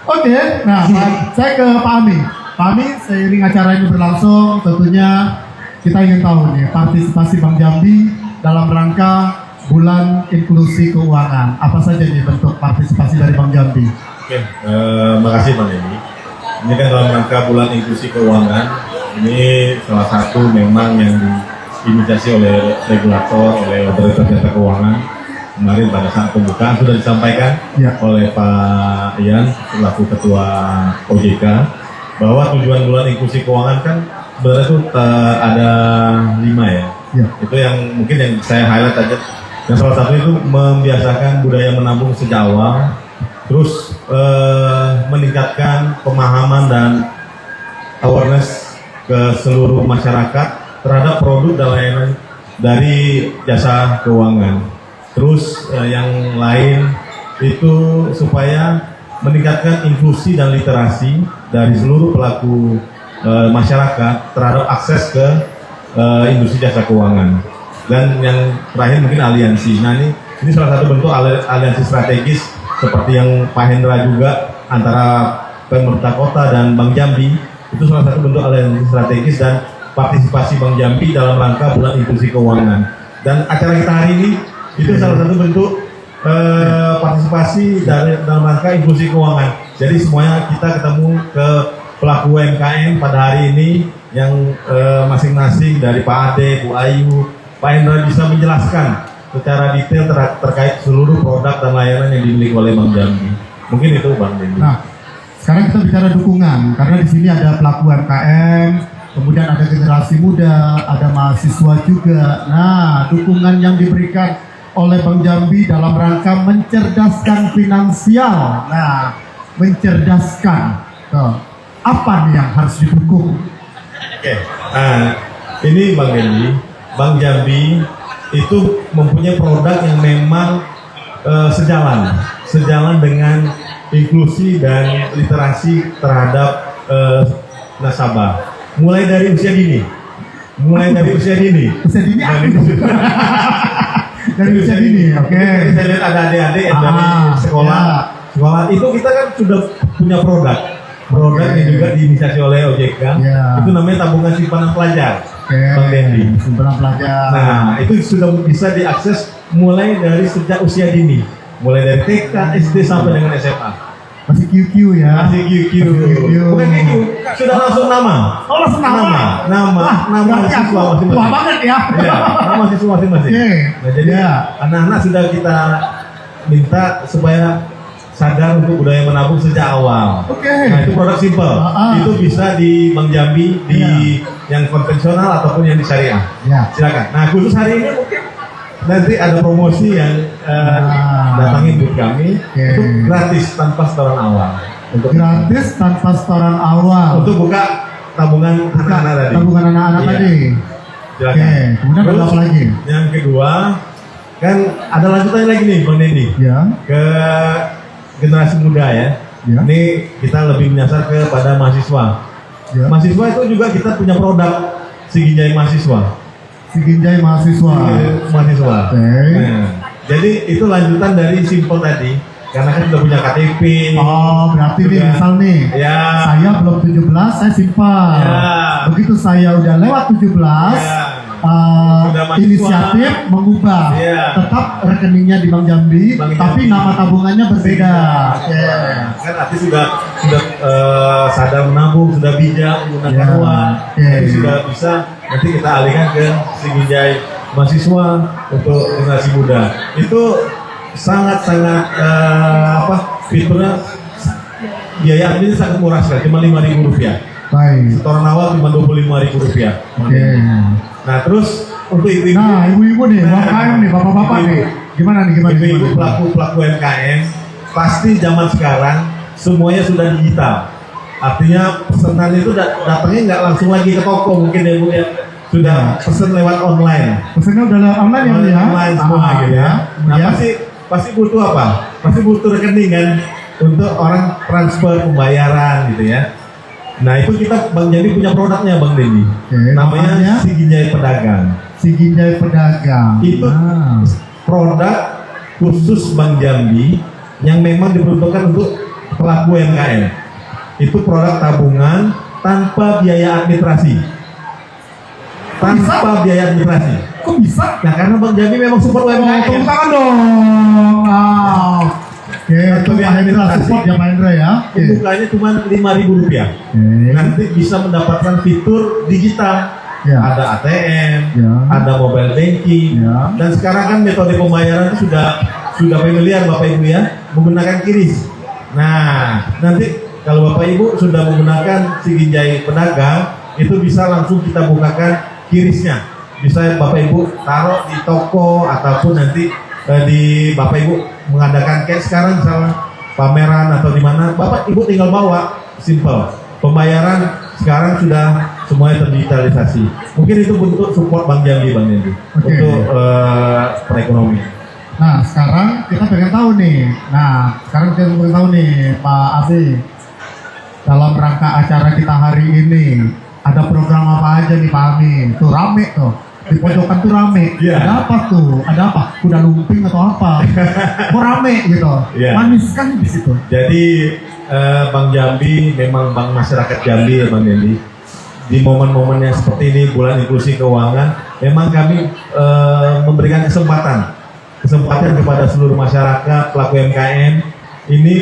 Oke, nah saya ke Pak Ami. Pak Ami, seiring acara ini berlangsung, tentunya kita ingin tahu nih partisipasi Bang Jambi dalam rangka Bulan Inklusi Keuangan. Apa saja nih bentuk partisipasi dari Bang Jambi? Oke, makasih Bang Edi. Ini kan dalam rangka Bulan Inklusi Keuangan. Ini salah satu memang yang diinisiasi oleh regulator, oleh Otoritas Jasa Keuangan. Kemarin pada saat pembukaan sudah disampaikan Ya. oleh Pak Ian selaku Ketua OJK bahwa tujuan Bulan Inklusi Keuangan kan sebenarnya itu ada 5 ya. Ya. Itu yang mungkin yang saya highlight aja. Yang salah satu itu membiasakan budaya menabung sejak awal, terus meningkatkan pemahaman dan awareness ke seluruh masyarakat terhadap produk dan layanan dari jasa keuangan. Terus yang lain itu supaya meningkatkan inklusi dan literasi dari seluruh pelaku masyarakat terhadap akses ke industri jasa keuangan. Dan yang terakhir mungkin aliansi. Nah ini salah satu bentuk aliansi strategis seperti yang Pak Hendra juga antara pemerintah kota dan Bank Jambi, itu salah satu bentuk aliansi strategis dan partisipasi Bank Jambi dalam rangka Bulan Inklusi Keuangan. Dan acara kita hari ini itu salah satu bentuk partisipasi dalam rangka inklusi keuangan. Jadi semuanya kita ketemu ke pelaku UMKM pada hari ini yang masing-masing dari Pak Ade, Bu Ayu, Pak Hendra bisa menjelaskan secara detail terkait seluruh produk dan layanan yang dimiliki oleh Bank Jambi. Mungkin itu Bang Dendi. Nah, sekarang kita bicara dukungan karena di sini ada pelaku UMKM, kemudian ada generasi muda, ada mahasiswa juga. Nah, dukungan yang diberikan oleh Bank Jambi dalam rangka mencerdaskan finansial. Nah, mencerdaskan. Tuh. Apa nih yang harus didukung? Oke, ini Bang Dendi, Bank Jambi itu mempunyai produk yang memang sejalan dengan inklusi dan literasi terhadap nasabah. Mulai dari usia dini. Usia dini aku. Dari usia dini, oke. Saya lihat ada adik-adik yang dari sekolah. Sekolah itu kita kan sudah punya produk yang juga diinisiasi oleh OJK. Ya. Itu namanya tabungan simpanan pelajar. Bang Dendi. Simpanan pelajar. Nah, itu sudah bisa diakses mulai dari sejak usia dini. Mulai dari TK, SD sampai dengan SMA. Masih QQ ya. Masih QQ. Bukan QQ, sudah langsung nama. Oh, langsung nama. Nama siswa masing-masing. Wah banget ya. Iya, nama siswa masing-masing. Oke. Nah, jadi anak-anak sudah kita minta supaya sadar untuk budaya menabung sejak awal. Oke. Nah, itu produk simple. Itu bisa di Bank Jambi, di yang konvensional ataupun yang di syariah. Ya. Silakan. Nah, khusus hari ini mungkin nanti ada promosi yang datangin booth kami untuk gratis tanpa setoran awal. Untuk Gratis tanpa setoran awal. untuk buka tabungan anak-anak tadi. Tabungan anak-anak Iya. tadi. Silakan. Oke, kemudian ada Terus, apa lagi? Yang kedua, kan ada lanjutannya lagi nih Bang Dendi. Ya. Ke generasi muda ya. Ya. Ini kita lebih menyasar kepada mahasiswa. Ya. Mahasiswa itu juga kita punya produk Siginjai Mahasiswa. Siginjai mahasiswa. Mahasiswa. Oke. Nah, jadi itu lanjutan dari simple tadi. Karena kan sudah punya KTP. Oh, berarti nih Juga. misal nih. Ya. Saya belum 17, saya simpan. Ya. Begitu saya udah lewat 17, Ya. Sudah mahasiswa. inisiatif mengubah. Ya. Tetap rekeningnya di Bank Jambi, Bank tapi Jambi. nama tabungannya berbeda. Oke. Kan artis sudah sadar menabung, sudah bijak menggunakan Ya. uang. Oke. Jadi sudah bisa nanti kita alihkan ke Siginjai Mahasiswa untuk generasi muda. Itu sangat-sangat fiturnya biaya admin sangat murah sekali, cuma Rp5.000. Baik. Setoran awal cuma Rp25.000. Oke. Nah terus untuk ibu-ibu, Nah, ibu-ibu nih, UMKM nih, bapak-bapak nih. Gimana nih, gimana? ibu-ibu gimana? pelaku UMKM, pasti zaman sekarang semuanya sudah digital. Artinya pesanan itu datangnya nggak langsung lagi ke toko, mungkin ya Bu ya, sudah pesen lewat online. Pesannya udah lewat online ya, Bu ya? Online semua Ah, gitu ya. Nah Ya. pasti butuh apa? Pasti butuh rekening kan untuk orang transfer pembayaran gitu ya. Nah itu kita Bang Jambi punya produknya Bang Denny. Oke, Namanya namanya? Si Ginjai Pedagang. Si Ginjai Pedagang. Itu Ah. produk khusus Bang Jambi yang memang diperuntukkan untuk pelaku UMKM. Itu produk tabungan tanpa biaya administrasi. Tanpa biaya administrasi. Kok bisa? Nah karena Bang Jambi memang support Oh, UMKM. tepuk tangan dong. Wow. Oke, itu Mahendra support ya Mahendra ya. Oke. Pembukanya cuma Rp5.000. Oke. Nanti bisa mendapatkan fitur digital. Ya. Ada ATM, Ya. ada mobile banking, Ya. dan sekarang kan metode pembayaran itu sudah familiar Bapak Ibu ya, menggunakan QRIS. Nah, nanti kalau Bapak Ibu sudah menggunakan Si Ginjai Pedagang, itu bisa langsung kita bukakan QRIS-nya. Bisa Bapak Ibu taruh di toko ataupun nanti di Bapak Ibu mengadakan kayak sekarang misalnya pameran atau di mana, Bapak Ibu tinggal bawa, simple. Pembayaran sekarang sudah semuanya terdigitalisasi. Mungkin itu bentuk support Bang Jambi, Bang Jambi, Oke. untuk perekonomian. Nah, sekarang kita pengen tahu nih. Pak Abi, dalam rangka acara kita hari ini, ada program apa aja nih Pak Abi? Tuh rame tuh. Di pojokan tuh rame. Iya. Ada apa tuh? Ada apa? Kuda lumping atau apa? Kok rame gitu? Iya. Manis kan di situ. Jadi Bang Jambi memang bank masyarakat Jambi ya Bang Jambi. Di momen-momen yang seperti ini, bulan inklusi keuangan, memang kami memberikan kesempatan kepada seluruh masyarakat pelaku UMKM. Ini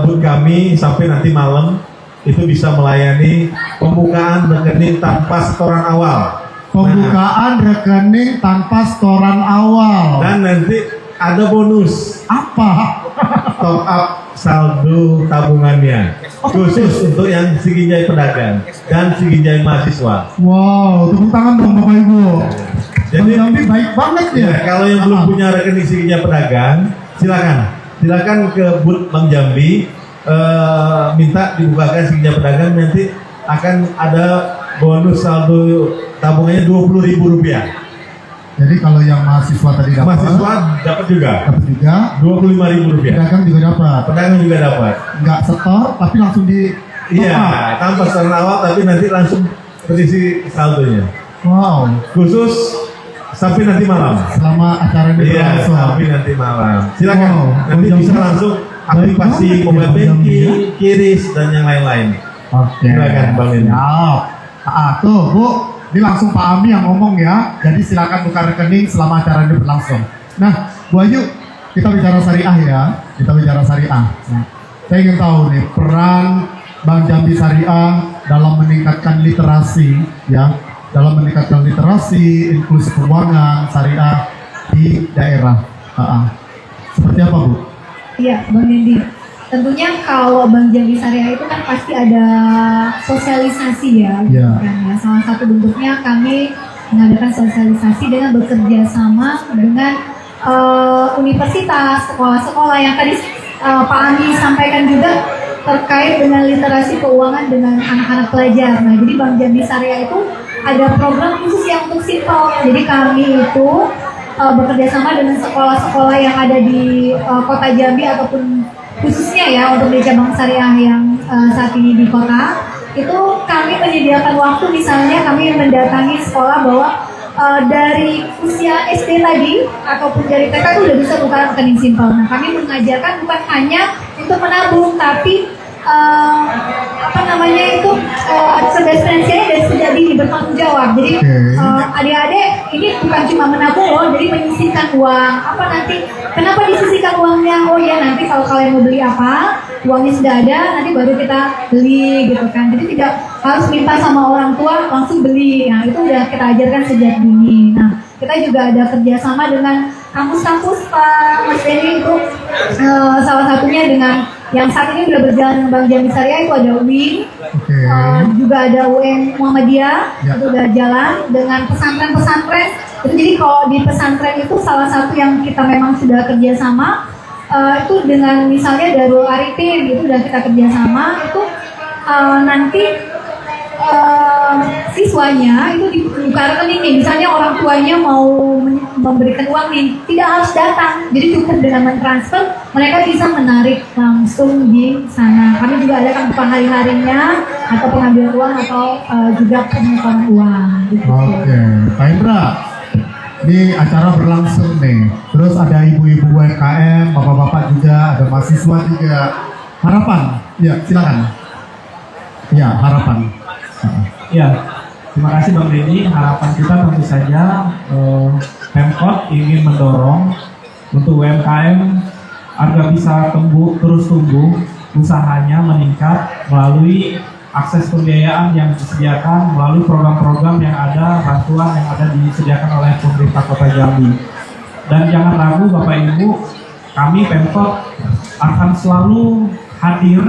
booth kami sampai nanti malam itu bisa melayani pembukaan rekening tanpa setoran awal. Pembukaan rekening tanpa setoran awal. Dan nanti ada bonus Apa? top up saldo tabungannya khusus untuk yang Si Ginjai Pedagang dan Si Ginjai Mahasiswa. Wow, tepuk tangan dong Bapak Ibu. Jadi Bang Jambi baik banget ya. ya, kalau yang belum punya rekening Si Ginjai Pedagang, silakan ke booth Bang Jambi, minta dibukakan Si Ginjai Pedagang, nanti akan ada bonus saldo tabungannya Rp20.000. Jadi kalau yang mahasiswa tadi dapat, Mahasiswa dapat juga dapat juga, Rp25.000. pedagang juga dapat. Pedagang juga dapat. Nggak setor, tapi langsung di Iya, top up. tanpa setoran awal tapi nanti langsung terisi saldonya. Wow, Khusus sampai nanti malam. selama acara ini Iya, berlangsung. sampai nanti malam. Silakan. Wow, Nanti Bang bisa Jambi langsung baik aplikasi banget ya, mobile Bang Jambi ya. banking, QRIS dan yang lain-lain. Oke. Silakan, Bang Indi. Siap. Tuh Bu, ini langsung Pak Ami yang ngomong ya. Jadi silakan buka rekening selama acara ini berlangsung. Nah, Bu Ayu, kita bicara syariah ya. Kita bicara syariah. Nah, saya ingin tahu nih peran Bank Jambi Syariah dalam meningkatkan literasi ya, dalam meningkatkan literasi, inklusi keuangan syariah di daerah. Seperti apa Bu? Iya, Bang Dendi. Tentunya kalau Bank Jambi Syariah itu kan pasti ada sosialisasi ya, gitu Iya. kan ya. Salah satu bentuknya kami mengadakan sosialisasi dengan bekerja sama dengan universitas, sekolah-sekolah yang tadi Pak Andi sampaikan juga terkait dengan literasi keuangan dengan anak-anak pelajar. Nah, jadi Bank Jambi Syariah itu ada program khusus yang untuk simple. Jadi kami itu bekerja sama dengan sekolah-sekolah yang ada di kota Jambi ataupun khususnya ya untuk di cabang syariah yang saat ini di kota, itu kami menyediakan waktu, misalnya kami mendatangi sekolah bahwa dari usia SD tadi ataupun dari TK itu udah bisa buka rekening simpel. Nah, kami mengajarkan bukan hanya untuk menabung, tapi cerdas finansialnya dari sejak dini, bertanggung jawab. Jadi adik-adik ini bukan cuma menabung loh, jadi menyisihkan uang. Apa nanti? Kenapa disisihkan uangnya? Oh ya, nanti kalau kalian mau beli apa, uangnya sudah ada, nanti baru kita beli gitu kan. Jadi tidak harus minta sama orang tua langsung beli. Nah, itu udah kita ajarkan sejak dini. Nah, kita juga ada kerjasama dengan kampus-kampus Pak Mas Denny itu salah satunya dengan yang saat ini sudah berjalan dengan Bank Jambi Syariah itu ada UIN, Oke. juga ada UN Muhammadiyah, Ya. itu udah jalan dengan pesantren-pesantren. Jadi kalau di pesantren itu salah satu yang kita memang sudah kerjasama itu dengan misalnya Darul Arifin gitu udah kita kerjasama itu nanti siswanya itu dibuka rekening nih, misalnya orang tuanya mau memberikan uang nih, tidak harus datang, jadi cukup dengan mentransfer, mereka bisa menarik langsung di sana. Kami juga ada kan bukan hari-harinya atau pengambilan uang atau juga penukaran uang. Gitu. Oke, Pak Indra, ini acara berlangsung nih. Terus ada ibu-ibu UMKM, bapak-bapak juga, ada mahasiswa juga. Harapan, ya silakan. Ya, harapan. Ya, terima kasih Bang Deddy. Harapan kita tentu saja Pemkot ingin mendorong untuk UMKM agar bisa terus tumbuh, usahanya meningkat melalui akses pembiayaan yang disediakan melalui program-program yang ada, bantuan yang ada disediakan oleh pemerintah Kota Jambi. Dan jangan ragu Bapak Ibu, kami Pemkot akan selalu hadir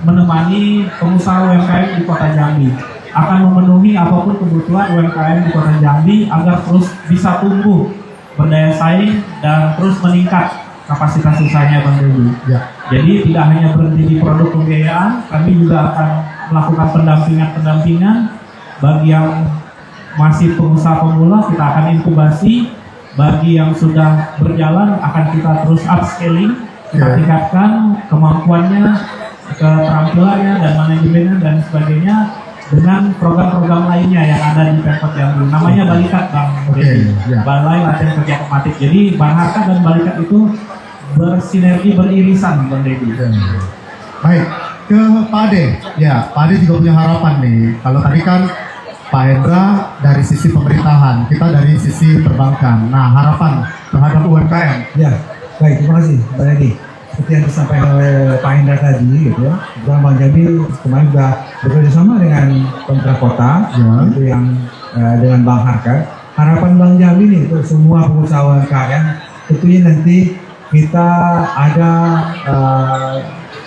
menemani pengusaha UMKM di Kota Jambi, akan memenuhi apapun kebutuhan UMKM di Kota Jambi agar terus bisa tumbuh, berdaya saing dan terus meningkat kapasitas usahanya Bang Deddy. Ya. Jadi tidak hanya berhenti di produk pembiayaan, kami juga akan melakukan pendampingan bagi yang masih pengusaha pemula, kita akan inkubasi. Bagi yang sudah berjalan akan kita terus upscaling, kita tingkatkan kemampuannya, keterampilannya dan manajemennya dan sebagainya dengan program-program lainnya yang ada di Pemkot Jambi. Namanya Balikat Bang Deddy, ya. Balai Latihan Kerja Otomatis. Jadi Bang Harka dan Balikat itu bersinergi, beririsan Bang Deddy. Baik, ke Pak Ade. Ya, Pak Ade juga punya harapan nih. Kalau tadi kan Pak Hendra dari sisi pemerintahan, kita dari sisi perbankan. Nah, harapan terhadap UMKM. Ya, baik, terima kasih Bang Deddy. Seperti yang disampaikan oleh Pak Hendra tadi, gitu ya. Bank Jambi kemarin sudah bekerja sama dengan pemerintah kota, itu yang dengan Bang Harka. Harapan Bank Jambi nih untuk semua pengusaha UMKM, tentunya nanti kita ada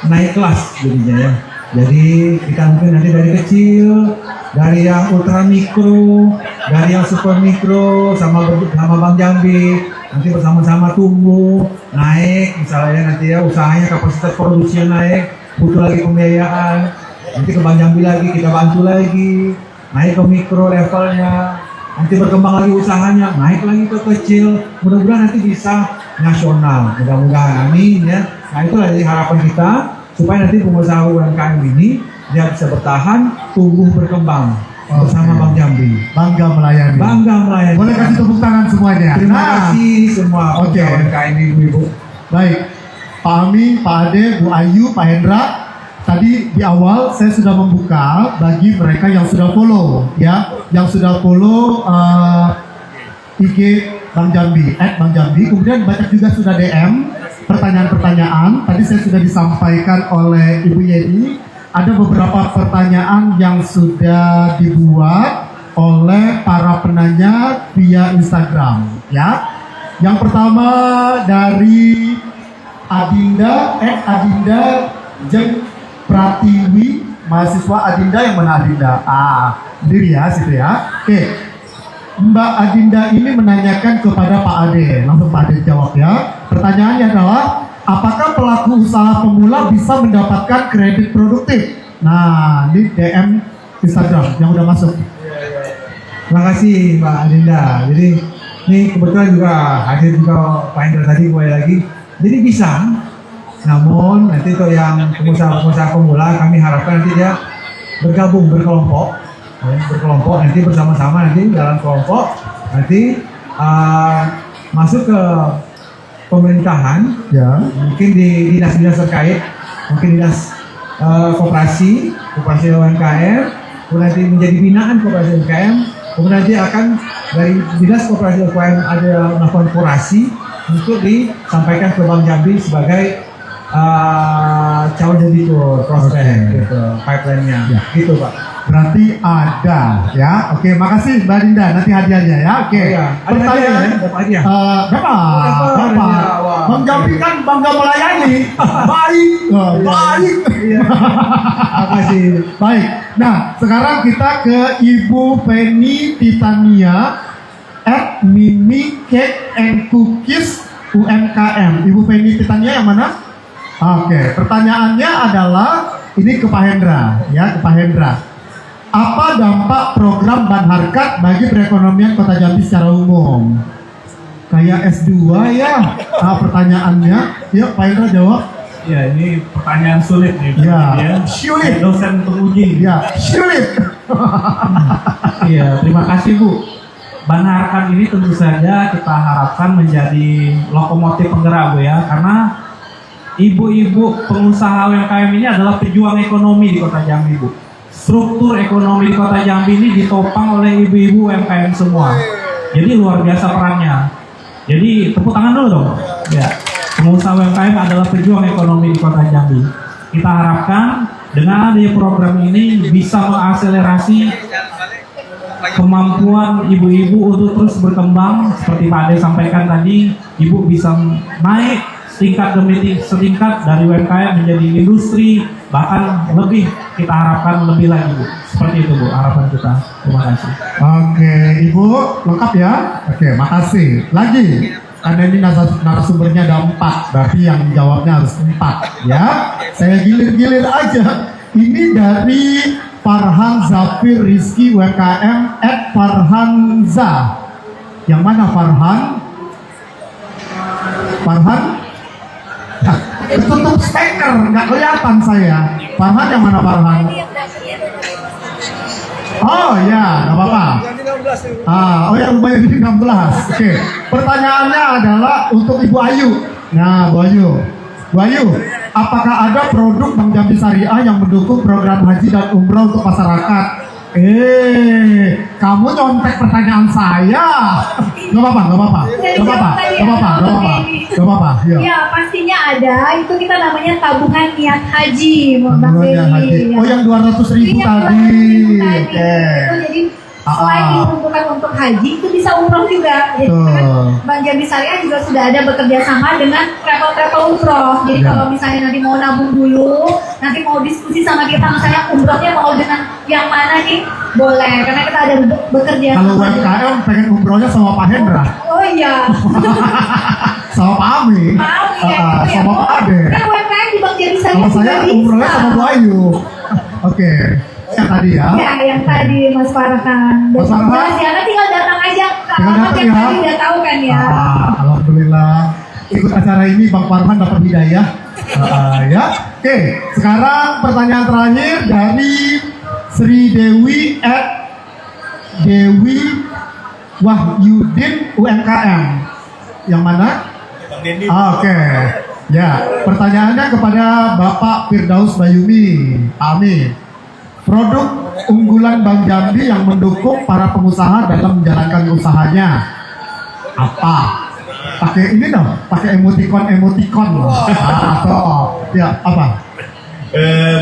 naik kelas jadinya ya. Jadi kita mungkin nanti dari kecil, dari yang ultra mikro, dari yang super mikro, sama Bank Jambi, nanti bersama-sama tumbuh, naik, misalnya nanti ya usahanya kapasitas produksinya naik, butuh lagi pembiayaan, nanti ke Bank Jambi lagi, kita bantu lagi, naik ke mikro levelnya, nanti berkembang lagi usahanya, naik lagi ke kecil, mudah-mudahan nanti bisa nasional, mudah-mudahan, amin ya. Nah itulah jadi harapan kita, supaya nanti pengusaha UMKM ini dia bisa bertahan, tumbuh, berkembang bersama Bank Jambi. Bangga melayani. Bangga melayani. Boleh kasih tepuk tangan semuanya. Terima kasih semua pengusaha UMKM ibu-ibu. Baik, Pak Ami, Pak Ade, Bu Ayu, Pak Hendra. Tadi di awal saya sudah membuka bagi mereka yang sudah follow, ya, yang sudah follow IG Bank Jambi, @Bank Jambi. Kemudian banyak juga sudah DM pertanyaan-pertanyaan. Tadi saya sudah disampaikan oleh Ibu Yeni, ada beberapa pertanyaan yang sudah dibuat oleh para penanya via Instagram, ya. Yang pertama dari Adinda, Adinda Jeng Pratiwi, mahasiswa Adinda. Yang mana Adinda? Sendiri ya, situ ya. Oke. Mbak Adinda ini menanyakan kepada Pak Ade, langsung Pak Ade jawab ya. Pertanyaannya adalah, apakah pelaku usaha pemula bisa mendapatkan kredit produktif? Nah, ini DM Instagram yang udah masuk. Terima kasih Mbak Adinda. Jadi ini kebetulan juga hadir juga Pak Hendra tadi mulai lagi. Jadi bisa, namun nanti untuk yang pengusaha-pengusaha pemula kami harapkan nanti dia bergabung berkelompok, nanti bersama-sama nanti dalam kelompok nanti masuk ke pemerintahan, Ya. mungkin di dinas-dinas terkait, mungkin dinas koperasi UMKM, kemudian nanti menjadi binaan koperasi UMKM, kemudian nanti akan dari dinas koperasi UMKM ada melakukan kurasi untuk disampaikan ke Bank Jambi sebagai calon debitur prospek, gitu, pipeline-nya, gitu Pak. Berarti ada ya. Oke, makasih Mbak Dinda. Nanti hadiahnya ya. Oke. Oh, iya. Ada hadiah, ya? Dapat hadiah. Dapat. Wah. Bang Jambi kan bangga melayani. Baik. Baik. Iya. Makasih. Baik. Nah, sekarang kita ke Ibu Penny Titania at Mimi Cake and Cookies UMKM. Ibu Penny Titania yang mana? Oke, pertanyaannya adalah ini ke Pak Hendra, ya, ke Pak Hendra. Apa dampak program Ban Harkat bagi perekonomian Kota Jambi secara umum? Kayak S2 ya, pertanyaannya. Yuk, Pak Hendra jawab. Ya, ini pertanyaan sulit nih. Ya, sulit. Dosen penguji. Ya, sulit. Iya, terima kasih Bu. Ban Harkat ini tentu saja kita harapkan menjadi lokomotif penggerak Bu ya, karena ibu-ibu pengusaha UMKM ini adalah pejuang ekonomi di Kota Jambi Bu. Struktur ekonomi di Kota Jambi ini ditopang oleh ibu-ibu UMKM semua. Jadi luar biasa perannya. Jadi tepuk tangan dulu dong. Ya, pengusaha UMKM adalah pejuang ekonomi di Kota Jambi. Kita harapkan dengan adanya program ini bisa mengakselerasi kemampuan ibu-ibu untuk terus berkembang. Seperti Pak Ade sampaikan tadi, ibu bisa naik setingkat demi setingkat dari UMKM menjadi industri, bahkan lebih, kita harapkan lebih lagi Bu. Seperti itu Bu, harapan kita. Terima kasih. Oke, Ibu lengkap ya. Oke, makasih. Lagi, karena ini narasumbernya ada 4, berarti yang jawabnya harus 4 ya. Saya gilir-gilir aja. Ini dari Farhan Zafir Rizky UMKM at Farhanza. Yang mana Farhan? Farhan? Tutup speaker, nggak kelihatan saya. Farhan yang mana Farhan? Oh ya, nggak apa-apa. Oh ya, rumahnya di 16. Oke. Pertanyaannya adalah untuk Ibu Ayu. Nah, Bu Ayu. Bu Ayu, apakah ada produk Bank Jambi Syariah yang mendukung program haji dan umroh untuk masyarakat? Kamu nyontek pertanyaan saya. Gak apa-apa, gak apa-apa. Gak apa-apa, gak apa-apa, gak apa-apa. Gak apa-apa, ya. Ya, pastinya ada. Itu kita namanya tabungan niat haji, Mbak Tabungan haji. Dewi. Oh, yang 200.000 tadi. Oke. Itu jadi selain diperuntukkan untuk haji, itu bisa umroh juga. Jadi kan Bank Jambi Syariah juga sudah ada bekerja sama dengan travel umroh. Jadi kalau misalnya nanti mau nabung dulu, nanti mau diskusi sama kita, misalnya umrohnya mau dengan yang mana nih, boleh. Karena kita ada bekerja Kalau sama. UMKM pengen umrohnya sama Pak Hendra, Oh iya. sama Pak Ami, Maaf ya, sama Pak Ade. Kan UMKM di Bank Jambi Syariah Kalau saya juga umrohnya bisa. sama Bu Ayu. Oke, yang tadi ya. Ya, yang tadi Mas Farhan. Mas Farhan? Ya, nanti tinggal datang aja ke Tinggal alamat datang yang ya. tadi udah tahu kan ya. Alhamdulillah ikut acara ini Bang Farhan dapat hidayah. Ya. Oke, sekarang pertanyaan terakhir dari Sri Dewi at Dewi Wahyudin UMKM. Yang mana? Oke. Ya, pertanyaannya kepada Bapak Firdaus Bayumi. Amin. Produk unggulan Bank Jambi yang mendukung para pengusaha dalam menjalankan usahanya apa? Pakai ini dong, pakai emoticon atau ya apa?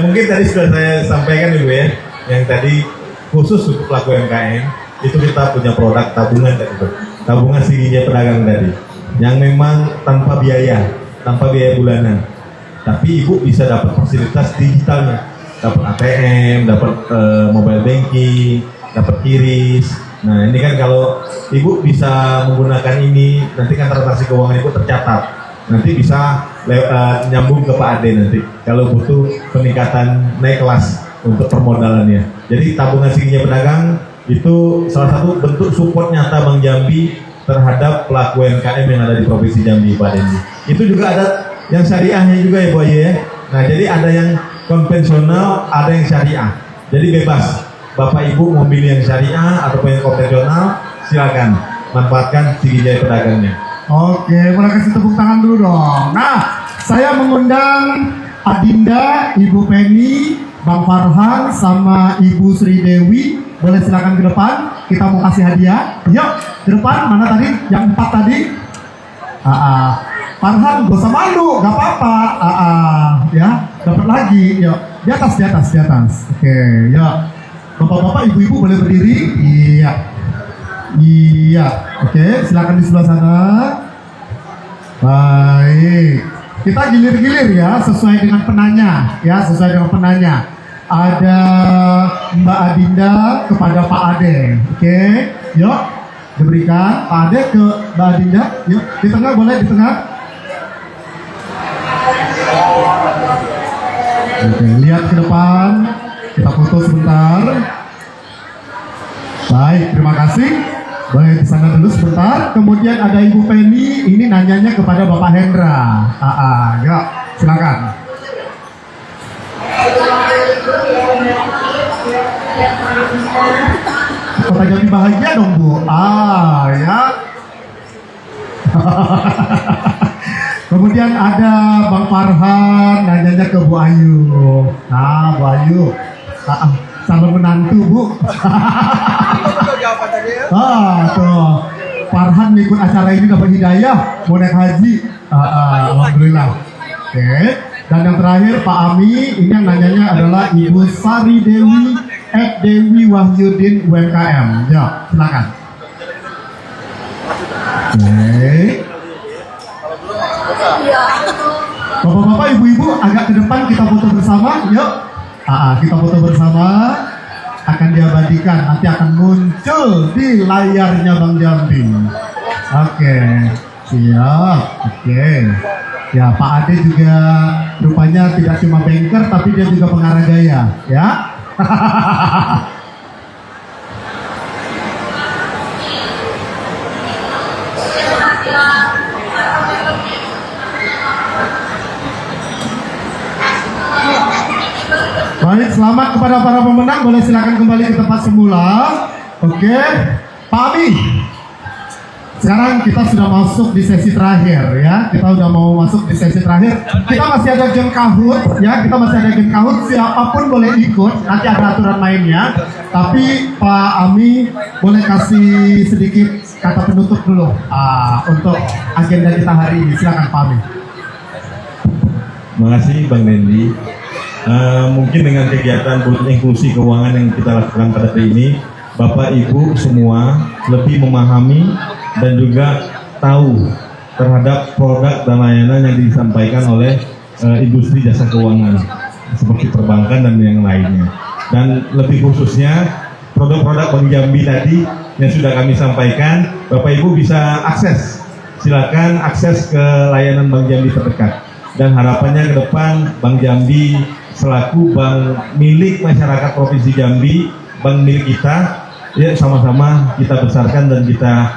Mungkin tadi sudah saya sampaikan dulu ya, yang tadi khusus untuk pelaku UMKM itu kita punya produk tabungan tadi, tabungan siginya pedagang tadi, yang memang tanpa biaya bulanan, tapi ibu bisa dapat fasilitas digitalnya, dapat ATM, dapat mobile banking, dapat kiris. Nah ini kan kalau ibu bisa menggunakan ini, nanti kan transaksi keuangan ibu tercatat, nanti bisa nyambung ke Pak Ade nanti kalau butuh peningkatan naik kelas untuk permodalannya. Jadi tabungan siginya pedagang itu salah satu bentuk support nyata Bank Jambi terhadap pelaku UMKM yang ada di Provinsi Jambi, Pak Dendi. Itu juga ada yang syariahnya juga ya Bu Ayu ya. Nah jadi ada yang konvensional, ada yang syariah. Jadi bebas. Bapak Ibu mau pilih yang syariah ataupun yang konvensional, silakan manfaatkan siginya pedagangnya. Oke, boleh kasih tepuk tangan dulu dong. Nah, saya mengundang Adinda, Ibu Penny, Bang Farhan, sama Ibu Sri Dewi. Boleh silakan ke depan. Kita mau kasih hadiah. Yuk, ke depan. Mana tadi? Yang 4 tadi? Farhan, gak usah malu, gak apa-apa. Ya, dapat lagi. Yuk, di atas. Oke, yuk. Bapak-bapak, ibu-ibu boleh berdiri? Iya. Iya. Oke, silakan di sebelah sana. Baik. Kita gilir-gilir ya, sesuai dengan penanya. Ya, sesuai dengan penanya. Ada Mbak Adinda kepada Pak Ade. Oke, yuk. Diberikan Pak Ade ke Mbak Adinda. Yuk, di tengah boleh, di tengah. Oke, lihat ke depan. Kita foto sebentar. Baik, terima kasih. Boleh di sana dulu sebentar. Kemudian ada Ibu Penny. Ini nanyanya kepada Bapak Hendra. Ya, silakan. Kota Jambi bahagia dong Bu. Ya. Kemudian ada Bang Farhan nanyanya ke Bu Ayu. Nah, Bu Ayu. Calon menantu Bu. Tuh. Farhan ikut acara ini dapat hidayah, mau naik haji. Alhamdulillah. Oke. Dan yang terakhir Pak Ami, ini yang nanyanya adalah Ibu Sari Dewi Dewi Wahyudin UMKM. Ya, silakan. Oke. Bapak-bapak, ibu-ibu agak ke depan, kita foto bersama. Yuk. Kita foto bersama. Akan diabadikan, nanti akan muncul di layarnya Bang Jambi. Oke. Siap. Oke. Ya, Pak Ade juga rupanya tidak cuma banker, tapi dia juga pengarah gaya, ya. Baik, selamat kepada para pemenang. Boleh silakan kembali ke tempat semula. Oke, Pak Ami. Sekarang kita sudah masuk di sesi terakhir ya. Kita udah mau masuk di sesi terakhir. Kita masih ada game Kahoot ya. Kita masih ada game Kahoot. Siapapun boleh ikut. Nanti ada aturan mainnya. Tapi Pak Ami boleh kasih sedikit kata penutup dulu untuk agenda kita hari ini. Silakan Pak Ami. Terima kasih Bang Dendi. Mungkin dengan kegiatan inklusi keuangan yang kita lakukan pada hari ini, Bapak Ibu semua lebih memahami dan juga tahu terhadap produk dan layanan yang disampaikan oleh industri jasa keuangan seperti perbankan dan yang lainnya. Dan lebih khususnya produk-produk Bank Jambi tadi yang sudah kami sampaikan, Bapak Ibu bisa akses. Silakan akses ke layanan Bank Jambi terdekat. Dan harapannya ke depan Bank Jambi selaku bank milik masyarakat Provinsi Jambi, bank milik kita, ya sama-sama kita besarkan dan kita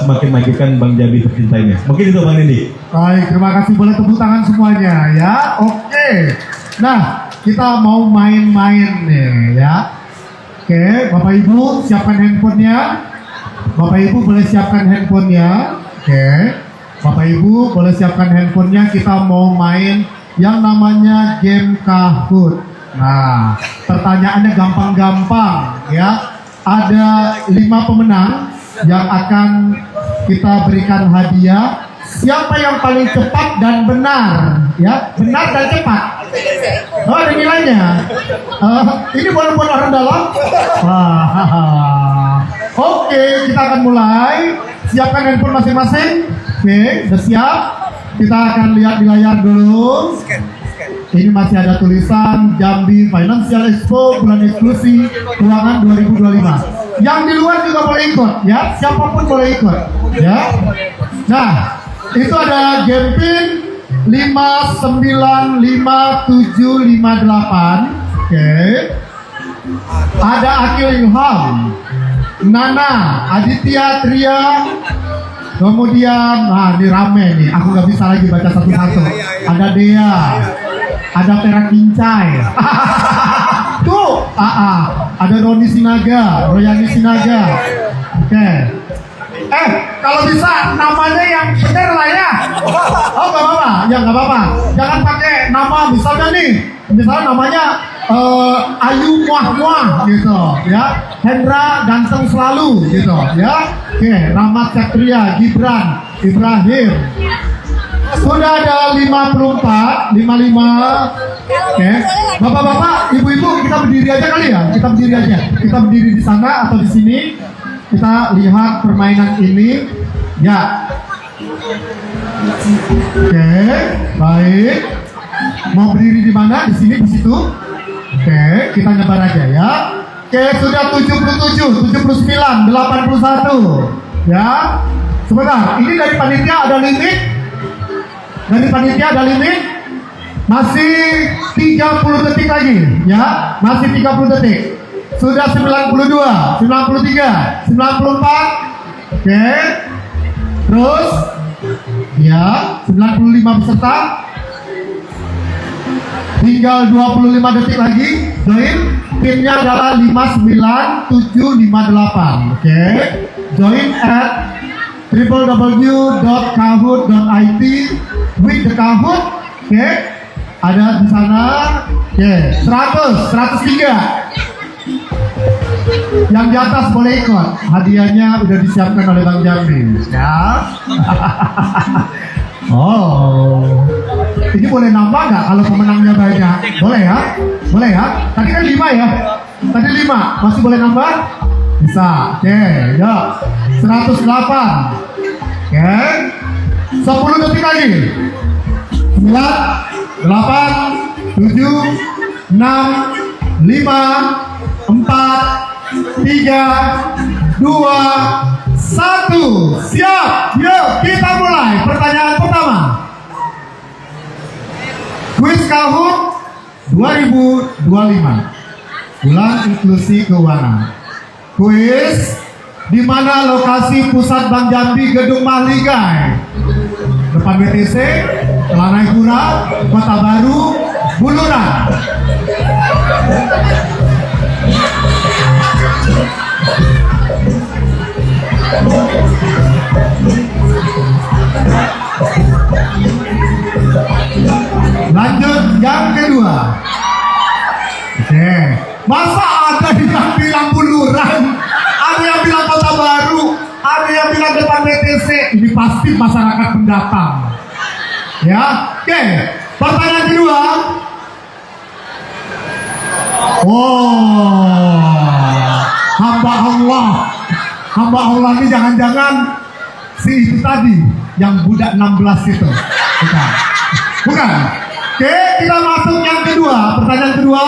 semakin majukan Bank Jambi tercinta ini. Mungkin itu Bang Dendi. Baik, terima kasih. Boleh tepuk tangan semuanya ya. Oke. Nah, kita mau main-main nih ya. Oke, Bapak Ibu siapkan handphonenya. Bapak Ibu boleh siapkan handphonenya. Oke. Bapak Ibu boleh siapkan handphonenya. Kita mau main yang namanya game Kahoot. Nah, pertanyaannya gampang-gampang ya. Ada 5 pemenang yang akan kita berikan hadiah. Siapa yang paling cepat dan benar ya, benar dan cepat. Oh, ada nilainya. Ini buat orang dalam. Oke, kita akan mulai. Siapkan handphone masing-masing. Oke, sudah siap. Kita akan lihat di layar dulu. Ini masih ada tulisan Jambi Financial Expo Bulan Inklusi Keuangan 2025. Yang di luar juga boleh ikut ya, siapapun boleh ikut ya. Nah, itu ada game pin 595758. Oke. Ada Akil Ilham, Nana, Aditya Tria. Kemudian, ini rame nih, aku nggak bisa lagi baca satu-satu. Ada Dea, ada Tera Kincai. Tuh, ada Roni Sinaga, Royani Sinaga. Oke. Kalau bisa namanya yang benar lah ya. Oh, nggak apa-apa, ya nggak apa-apa. Jangan pakai nama, misalnya namanya Ayu Muah gitu ya. Hendra ganteng selalu gitu ya. Oke, Rahmat Satria, Gibran, Ibrahim. Sudah ada 54, 55. Oke, bapak-bapak, ibu-ibu, kita berdiri aja kali ya. Kita berdiri aja. Kita berdiri di sana atau di sini. Kita lihat permainan ini. Ya. Oke, baik. Mau berdiri di mana? Di sini, di situ. Oke, kita nyebar aja ya. Oke, sudah 77, 79, 81. Ya. Sebentar, ini dari panitia ada limit? Dari panitia ada limit? Masih 30 detik lagi, ya. Masih 30 detik. Sudah 92, 93, 94. Oke. Terus ya, 95 peserta. Tinggal 25 detik lagi. Join. Pinnya adalah 59758. Oke. Join at www.kahoot.it with the Kahoot. Oke. Ada di sana. Oke. 103. Yang di atas boleh ikut. Hadiahnya udah disiapkan oleh Bang Jambi. Ya. Oh. Ini boleh nambah nggak kalau pemenangnya banyak? Boleh ya? Boleh ya? Tadi kan 5 ya? Tadi 5. Masih boleh nambah? Bisa. Oke, ya. 108. Oke. 10 detik lagi. 9, 8, 7, 6, 5, 4, 3, 2, 1. Siap. Yuk kita mulai. Pertanyaan pertama. Kuis Kahoot 2025. Bulan Inklusi Keuangan. Kuis di mana lokasi pusat Bank Jambi Gedung Mahligai? Depan BTC, Telanai Pura, Kota Baru, Buluran. Lanjut yang kedua. Oke. Masa ada yang bilang Buluran, ada yang bilang Kota Baru, ada yang bilang depan BTC. Ini pasti masyarakat pendatang. Ya. Oke. Pertanyaan kedua. Oh, hamba Allah ini jangan-jangan si itu tadi yang budak 16 itu. Bukan. Oke, kita masuk yang kedua. Pertanyaan kedua.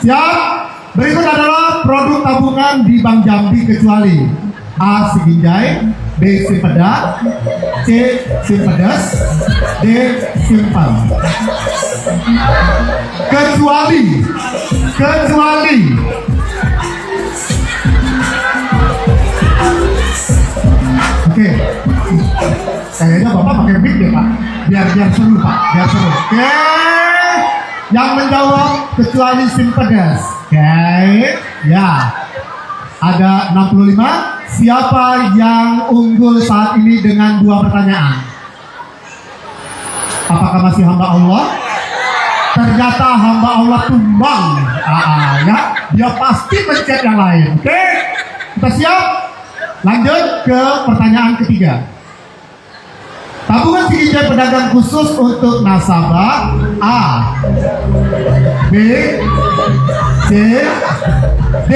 Siap? Berikut adalah produk tabungan di Bank Jambi kecuali A. Siginjai, B. Simpeda, C. Simpedes, D. Simpel. Kecuali oke. Kayaknya Bapak pakai mic ya Pak. Biar seru Pak, biar seru. Oke. Yang menjawab kecuali Simpedes. Oke. Ya. Ada 65. Siapa yang unggul saat ini dengan 2 pertanyaan? Apakah masih hamba Allah? Ternyata hamba Allah tumbang. Ya, dia pasti mencet yang lain. Oke, kita siap? Lanjut ke pertanyaan ketiga. Tabungan Siginjai pedagang khusus untuk nasabah A, B, C, D.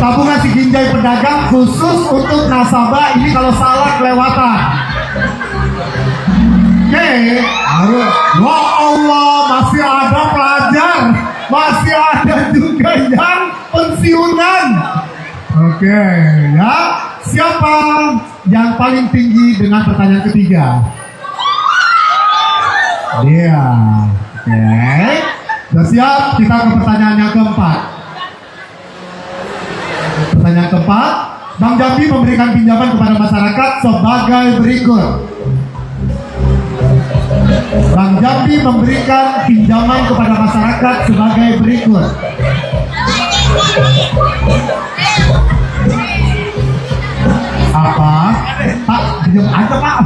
Tabungan Siginjai pedagang khusus untuk nasabah, ini kalau salah kelewatan. Oke, ya Allah, masih ada pelajar, masih ada juga yang pensiunan. Oke, ya. Siapa yang paling tinggi dengan pertanyaan ketiga? Dia. Oke. Sudah siap? Kita ke pertanyaan yang keempat. Pertanyaan keempat, Bank Jambi memberikan pinjaman kepada masyarakat sebagai berikut. Bank Jambi memberikan pinjaman kepada masyarakat sebagai berikut. Apa? Pak, diam aja Pak.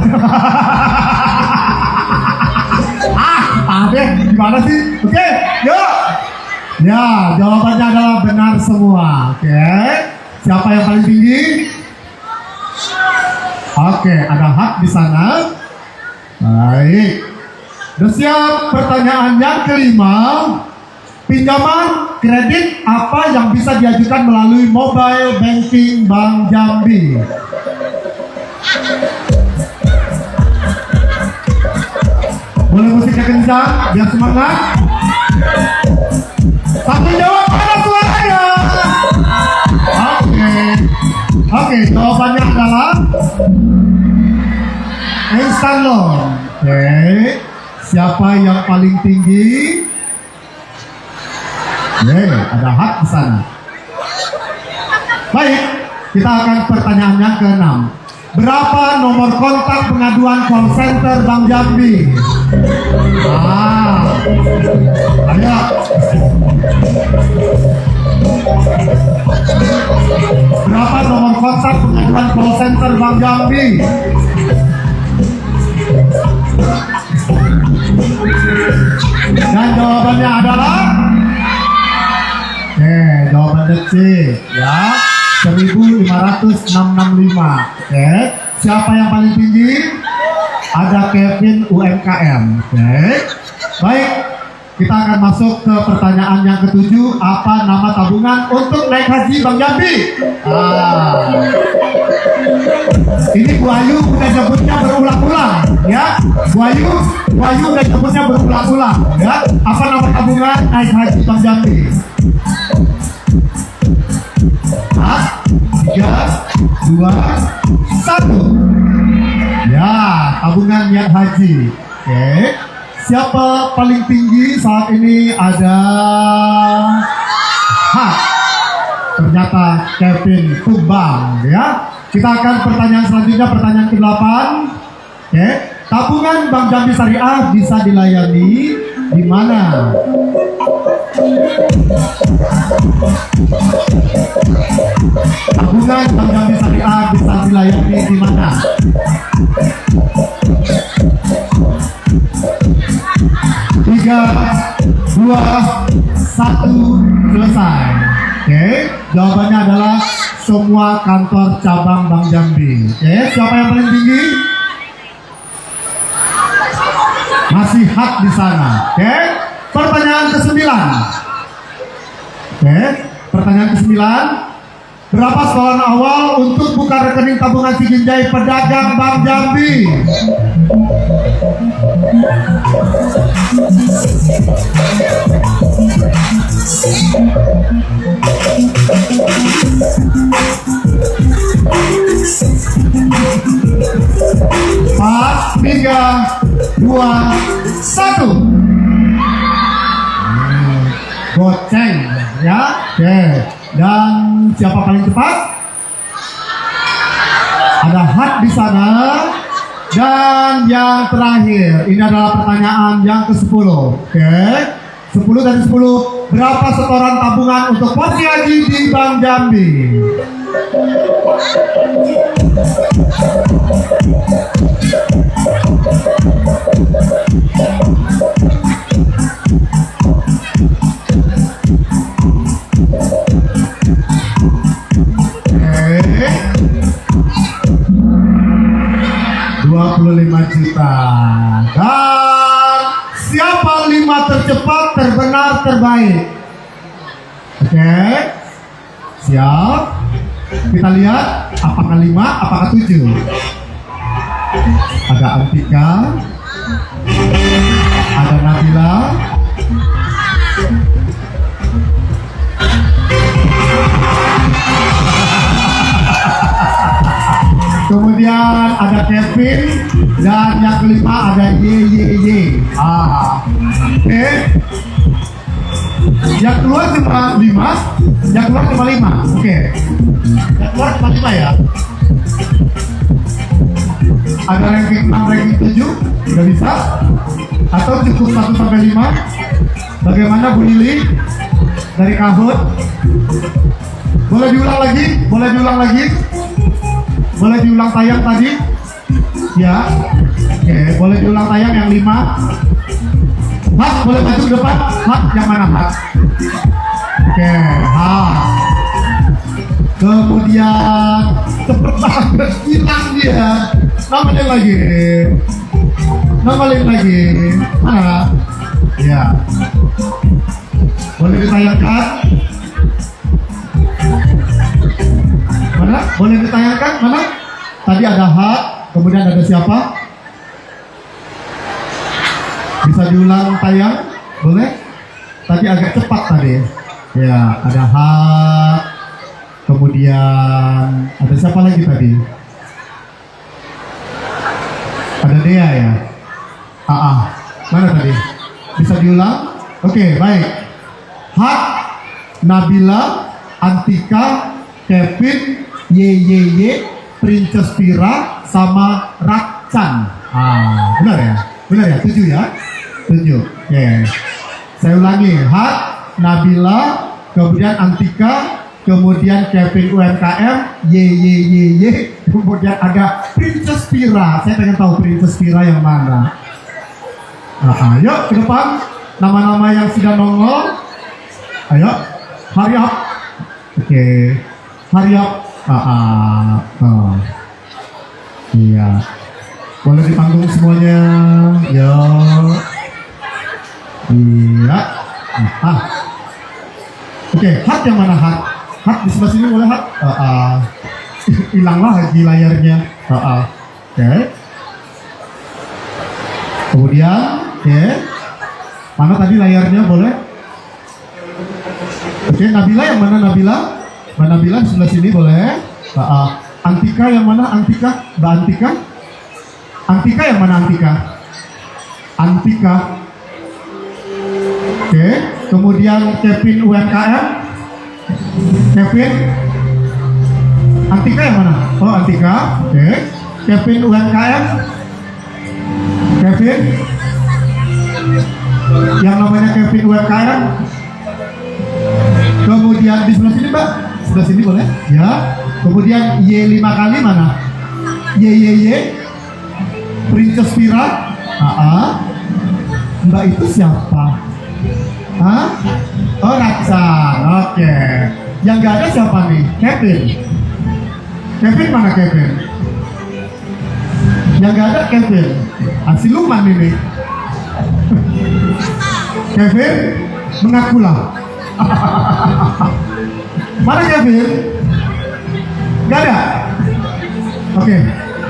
Deh, gimana sih? Oke, yuk. Ya, jawabannya adalah benar semua. Oke. Siapa yang paling tinggi? Oke, ada hak di sana. Baik. Sudah siap pertanyaan yang kelima. Pinjaman kredit apa yang bisa diajukan melalui mobile banking Bank Jambi? Boleh musiknya kencang, biar semangat. Satu jawab, mana suaranya? Oke, jawabannya adalah instant loan. Oke, siapa yang paling tinggi? Ada hak di sana. Baik, kita akan pertanyaan yang ke-6. Berapa nomor kontak pengaduan call center Bank Jambi? Ayo. Berapa nomor kontak pengaduan call center Bank Jambi? Dan jawabannya adalah jawabannya C, ya, 1565. Siapa yang paling tinggi? Ada Kevin UMKM. Baik, kita akan masuk ke pertanyaan yang ke-7. Apa nama tabungan untuk naik haji Bank Jambi? Ini Bu Ayu udah nyebutnya berulang-ulang, ya. Bu Ayu udah nyebutnya berulang-ulang, ya. Apa nama tabungan naik haji Bank Jambi? 3, 2, 1. Ya, tabungan niat haji. Siapa paling tinggi saat ini? Ada ternyata Kevin Tumbang, ya. Kita akan pertanyaan selanjutnya, pertanyaan ke-8. Tabungan Bank Jambi Syariah bisa dilayani di mana? Tabungan Bank Jambi Syariah bisa dilayani di mana? 3, 2, 1, selesai. Jawabannya adalah semua kantor cabang Bank Jambi. Siapa yang paling tinggi? Masih hak di sana. Pertanyaan ke-9. Pertanyaan ke-9. Berapa setoran awal untuk buka rekening tabungan Siginjai pedagang Bank Jambi? Empat, 3, 2, 1. Goceng, ya. Dan siapa paling cepat? Ada hak di sana. Dan yang terakhir, ini adalah pertanyaan yang ke-10. 10 dari 10. Berapa setoran tabungan untuk porsi haji di Bank Jambi? Juta. Dan siapa 5 tercepat, terbenar, terbaik? Siap. Kita lihat apakah 5, apakah 7. Ada Antika, ada Nabila, kemudian ada Kevin, dan yang kelima ada YYY. Yang keluar cuma 5, yang keluar cuma 5. Yang keluar cuma 5, ya. Ada ranking 6, ranking 7, udah bisa? Atau cukup 1 sampai 5? Bagaimana Bu Lili dari Kahut? Boleh diulang lagi? Boleh diulang lagi? Boleh diulang tayang tadi? Ya. Boleh diulang tayang yang 5. Hak, boleh maju ke depan. Hak, yang mana Hak? Hak. Kemudian cepet banget hilang dia. Nama lagi. Mana? Ya. Boleh ditayangkan? Mana? Boleh ditayangkan? Mana? Tadi ada hak, kemudian ada siapa? Bisa diulang tayang? Boleh? Tadi agak cepat tadi. Ya, ada hak. Kemudian ada siapa lagi tadi? Ada Dea ya? Mana tadi? Bisa diulang? Oke, baik. Hak, Nabila, Antika, Kevin, YYY, Princess Tira, sama Raksan. Benar ya? Benar ya? 7 ya? 7. Yes. Saya ulangi. Hak, Nabila, kemudian Antika, kemudian Kevin UMKM, YYYY, kemudian ada Princess Tira. Saya pengen tahu Princess Tira yang mana. Yuk ke depan. Nama-nama yang sudah nongol. Ayo, hurry up. Oke, hurry up. Iya. Boleh di panggung semuanya. Yo. Iya. Oke, hak yang mana hak? Hak di sebelah sini boleh hak? Hilang lagi layarnya. Oke. Kemudian, oke. Mana tadi layarnya boleh? Oke, Nabila yang mana Nabila? Mbak Nabila di sebelah sini boleh. Antika yang mana Antika? Mbak Antika? Antika yang mana Antika? Antika. Oke, kemudian Kevin UMKM. Kevin. Antika yang mana? Oh, Antika. Oke. Kevin UMKM. Kevin. Yang namanya Kevin UMKM. Kemudian di sebelah sini Mbak. Sebelah sini boleh? Ya. Kemudian Y 5 kali mana? YYY. Princess Tira. Mbak itu siapa? Oh, Raksan. Oke. Yang gak ada siapa nih? Kevin. Kevin mana Kevin? Yang gak ada Kevin. Siluman ini. Kevin mengakulah. Mana Kevin? Gak ada? Oke.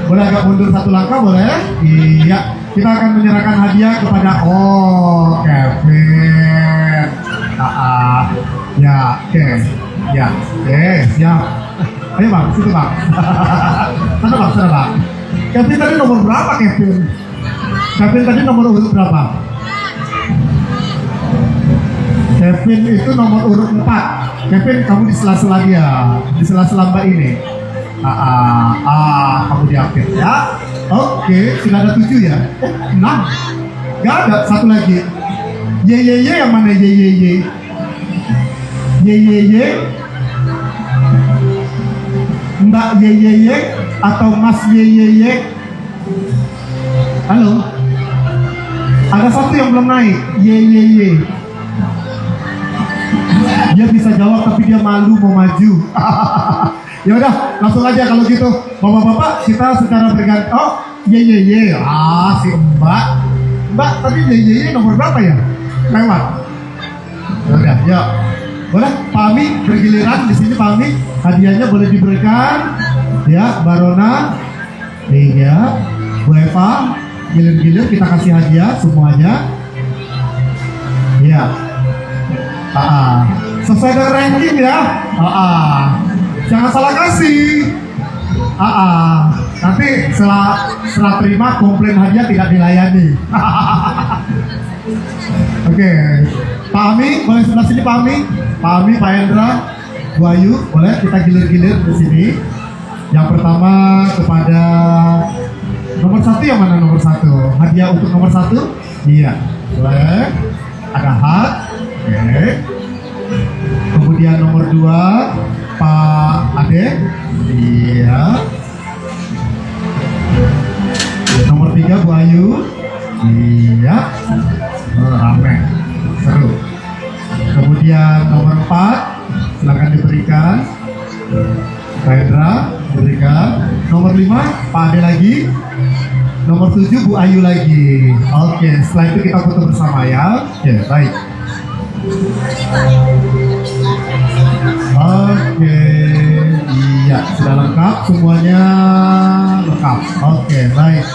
Boleh agak mundur satu langkah boleh? Iya. Kita akan menyerahkan hadiah kepada Kevin. Ya, oke. Ya, oke, siap. Ayo Bang, situ Bang. Sana Bang. Kevin tadi nomor berapa Kevin? Kevin tadi nomor urut berapa? Kevin itu nomor urut 4. Kevin, kamu di sela-sela dia, di sela-sela Mbak ini. Kamu di akhir ya. Oke, sudah ada 7 ya. 6. Gak ada, satu lagi. YYY yang mana YYY? YYY, Mbak YYY atau Mas YYY? Halo? Ada satu yang belum naik, YYY. Dia bisa jawab tapi dia malu mau maju. Ya udah, langsung aja kalau gitu. Bapak-bapak, kita secara berganti. Oh, YYY. Si Mbak. Mbak, tadi YYY nomor berapa ya? Lewat. Ya udah, yuk. Boleh, Pak Ami bergiliran di sini Pak Ami. Hadiahnya boleh diberikan. Ya, Barona. Iya. Bu Eva, gilir-gilir kita kasih hadiah semuanya. Iya. Sesuai dengan ranking ya. Jangan salah kasih. Nanti setelah terima komplain hadiah tidak dilayani. Oke. Pak Ami, boleh sebelah sini Pak Ami. Pak Ami, Pak Hendra, Bu Ayu, boleh kita gilir-gilir di sini. Yang pertama kepada nomor 1 yang mana nomor 1? Hadiah untuk nomor 1? Iya, boleh. Ada hak. Oke. Kemudian nomor 2 Pak Ade. Iya. Nomor 3 Bu Ayu. Iya. Rame. Seru. Kemudian nomor 4 silakan diberikan. pertama, Pak Ade lagi. Nomor 7, Bu Ayu lagi. Oke, setelah itu kita foto bersama ya. Oke, baik. Oke, iya, sudah lengkap, semuanya lengkap. Oke, baik.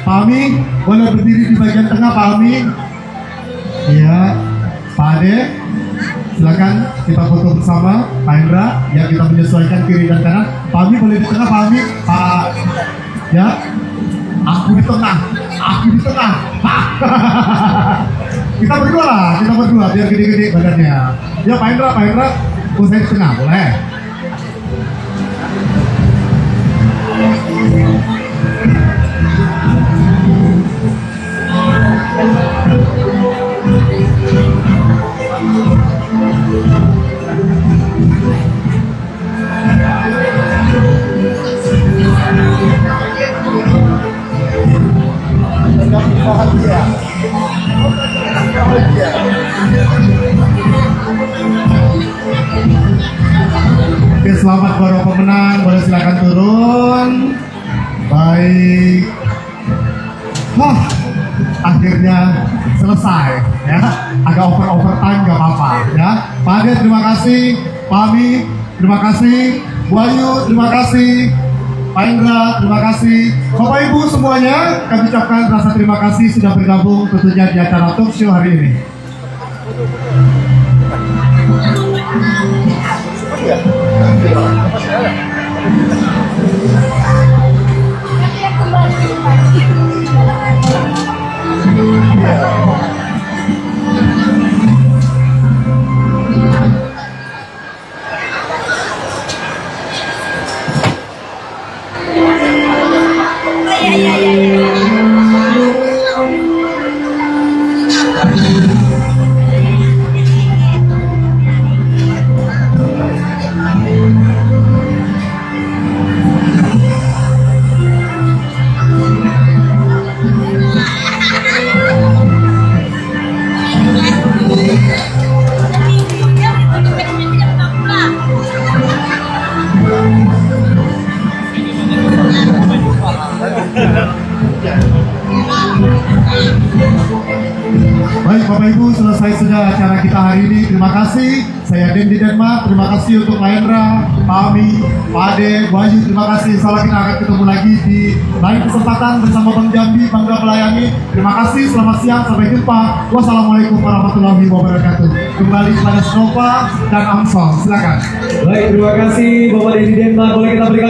Pak Ami, boleh berdiri di bagian tengah, Pak Ami. Iya, Pak Ade, silakan kita foto bersama. Pak Indra, ya kita menyesuaikan kiri dan kanan. Pak Ami boleh di tengah, Pak Ami. Pak, ya, aku di tengah, kita berdua lah, biar gede-gede badannya. Ya Pak Indra, saya di tengah, boleh. Oke, selamat para pemenang, boleh silakan turun. Baik. Wah, akhirnya selesai ya. Agak over time nggak apa-apa ya. Pak Ade terima kasih, Pak Ami terima kasih, Bu Ayu terima kasih, Pak Indra terima kasih, Bapak Ibu semuanya kami ucapkan rasa terima kasih sudah bergabung tentunya di acara talk show hari ini. Baik Bapak Ibu, selesai sudah acara kita hari ini. Terima kasih. Saya Dendi Denmark. Terima kasih untuk Pak Hendra, Pak Ami, Pak Ade, Bu Ayu. Terima kasih. Insya Allah kita akan ketemu lagi di lain kesempatan bersama Bang Jambi, Bangga Melayani. Terima kasih. Selamat siang. Sampai jumpa. Wassalamualaikum warahmatullahi wabarakatuh. Kembali kepada Snova dan Amsong. Silakan. Baik, terima kasih Bapak Dendi Denmark. Boleh kita berikan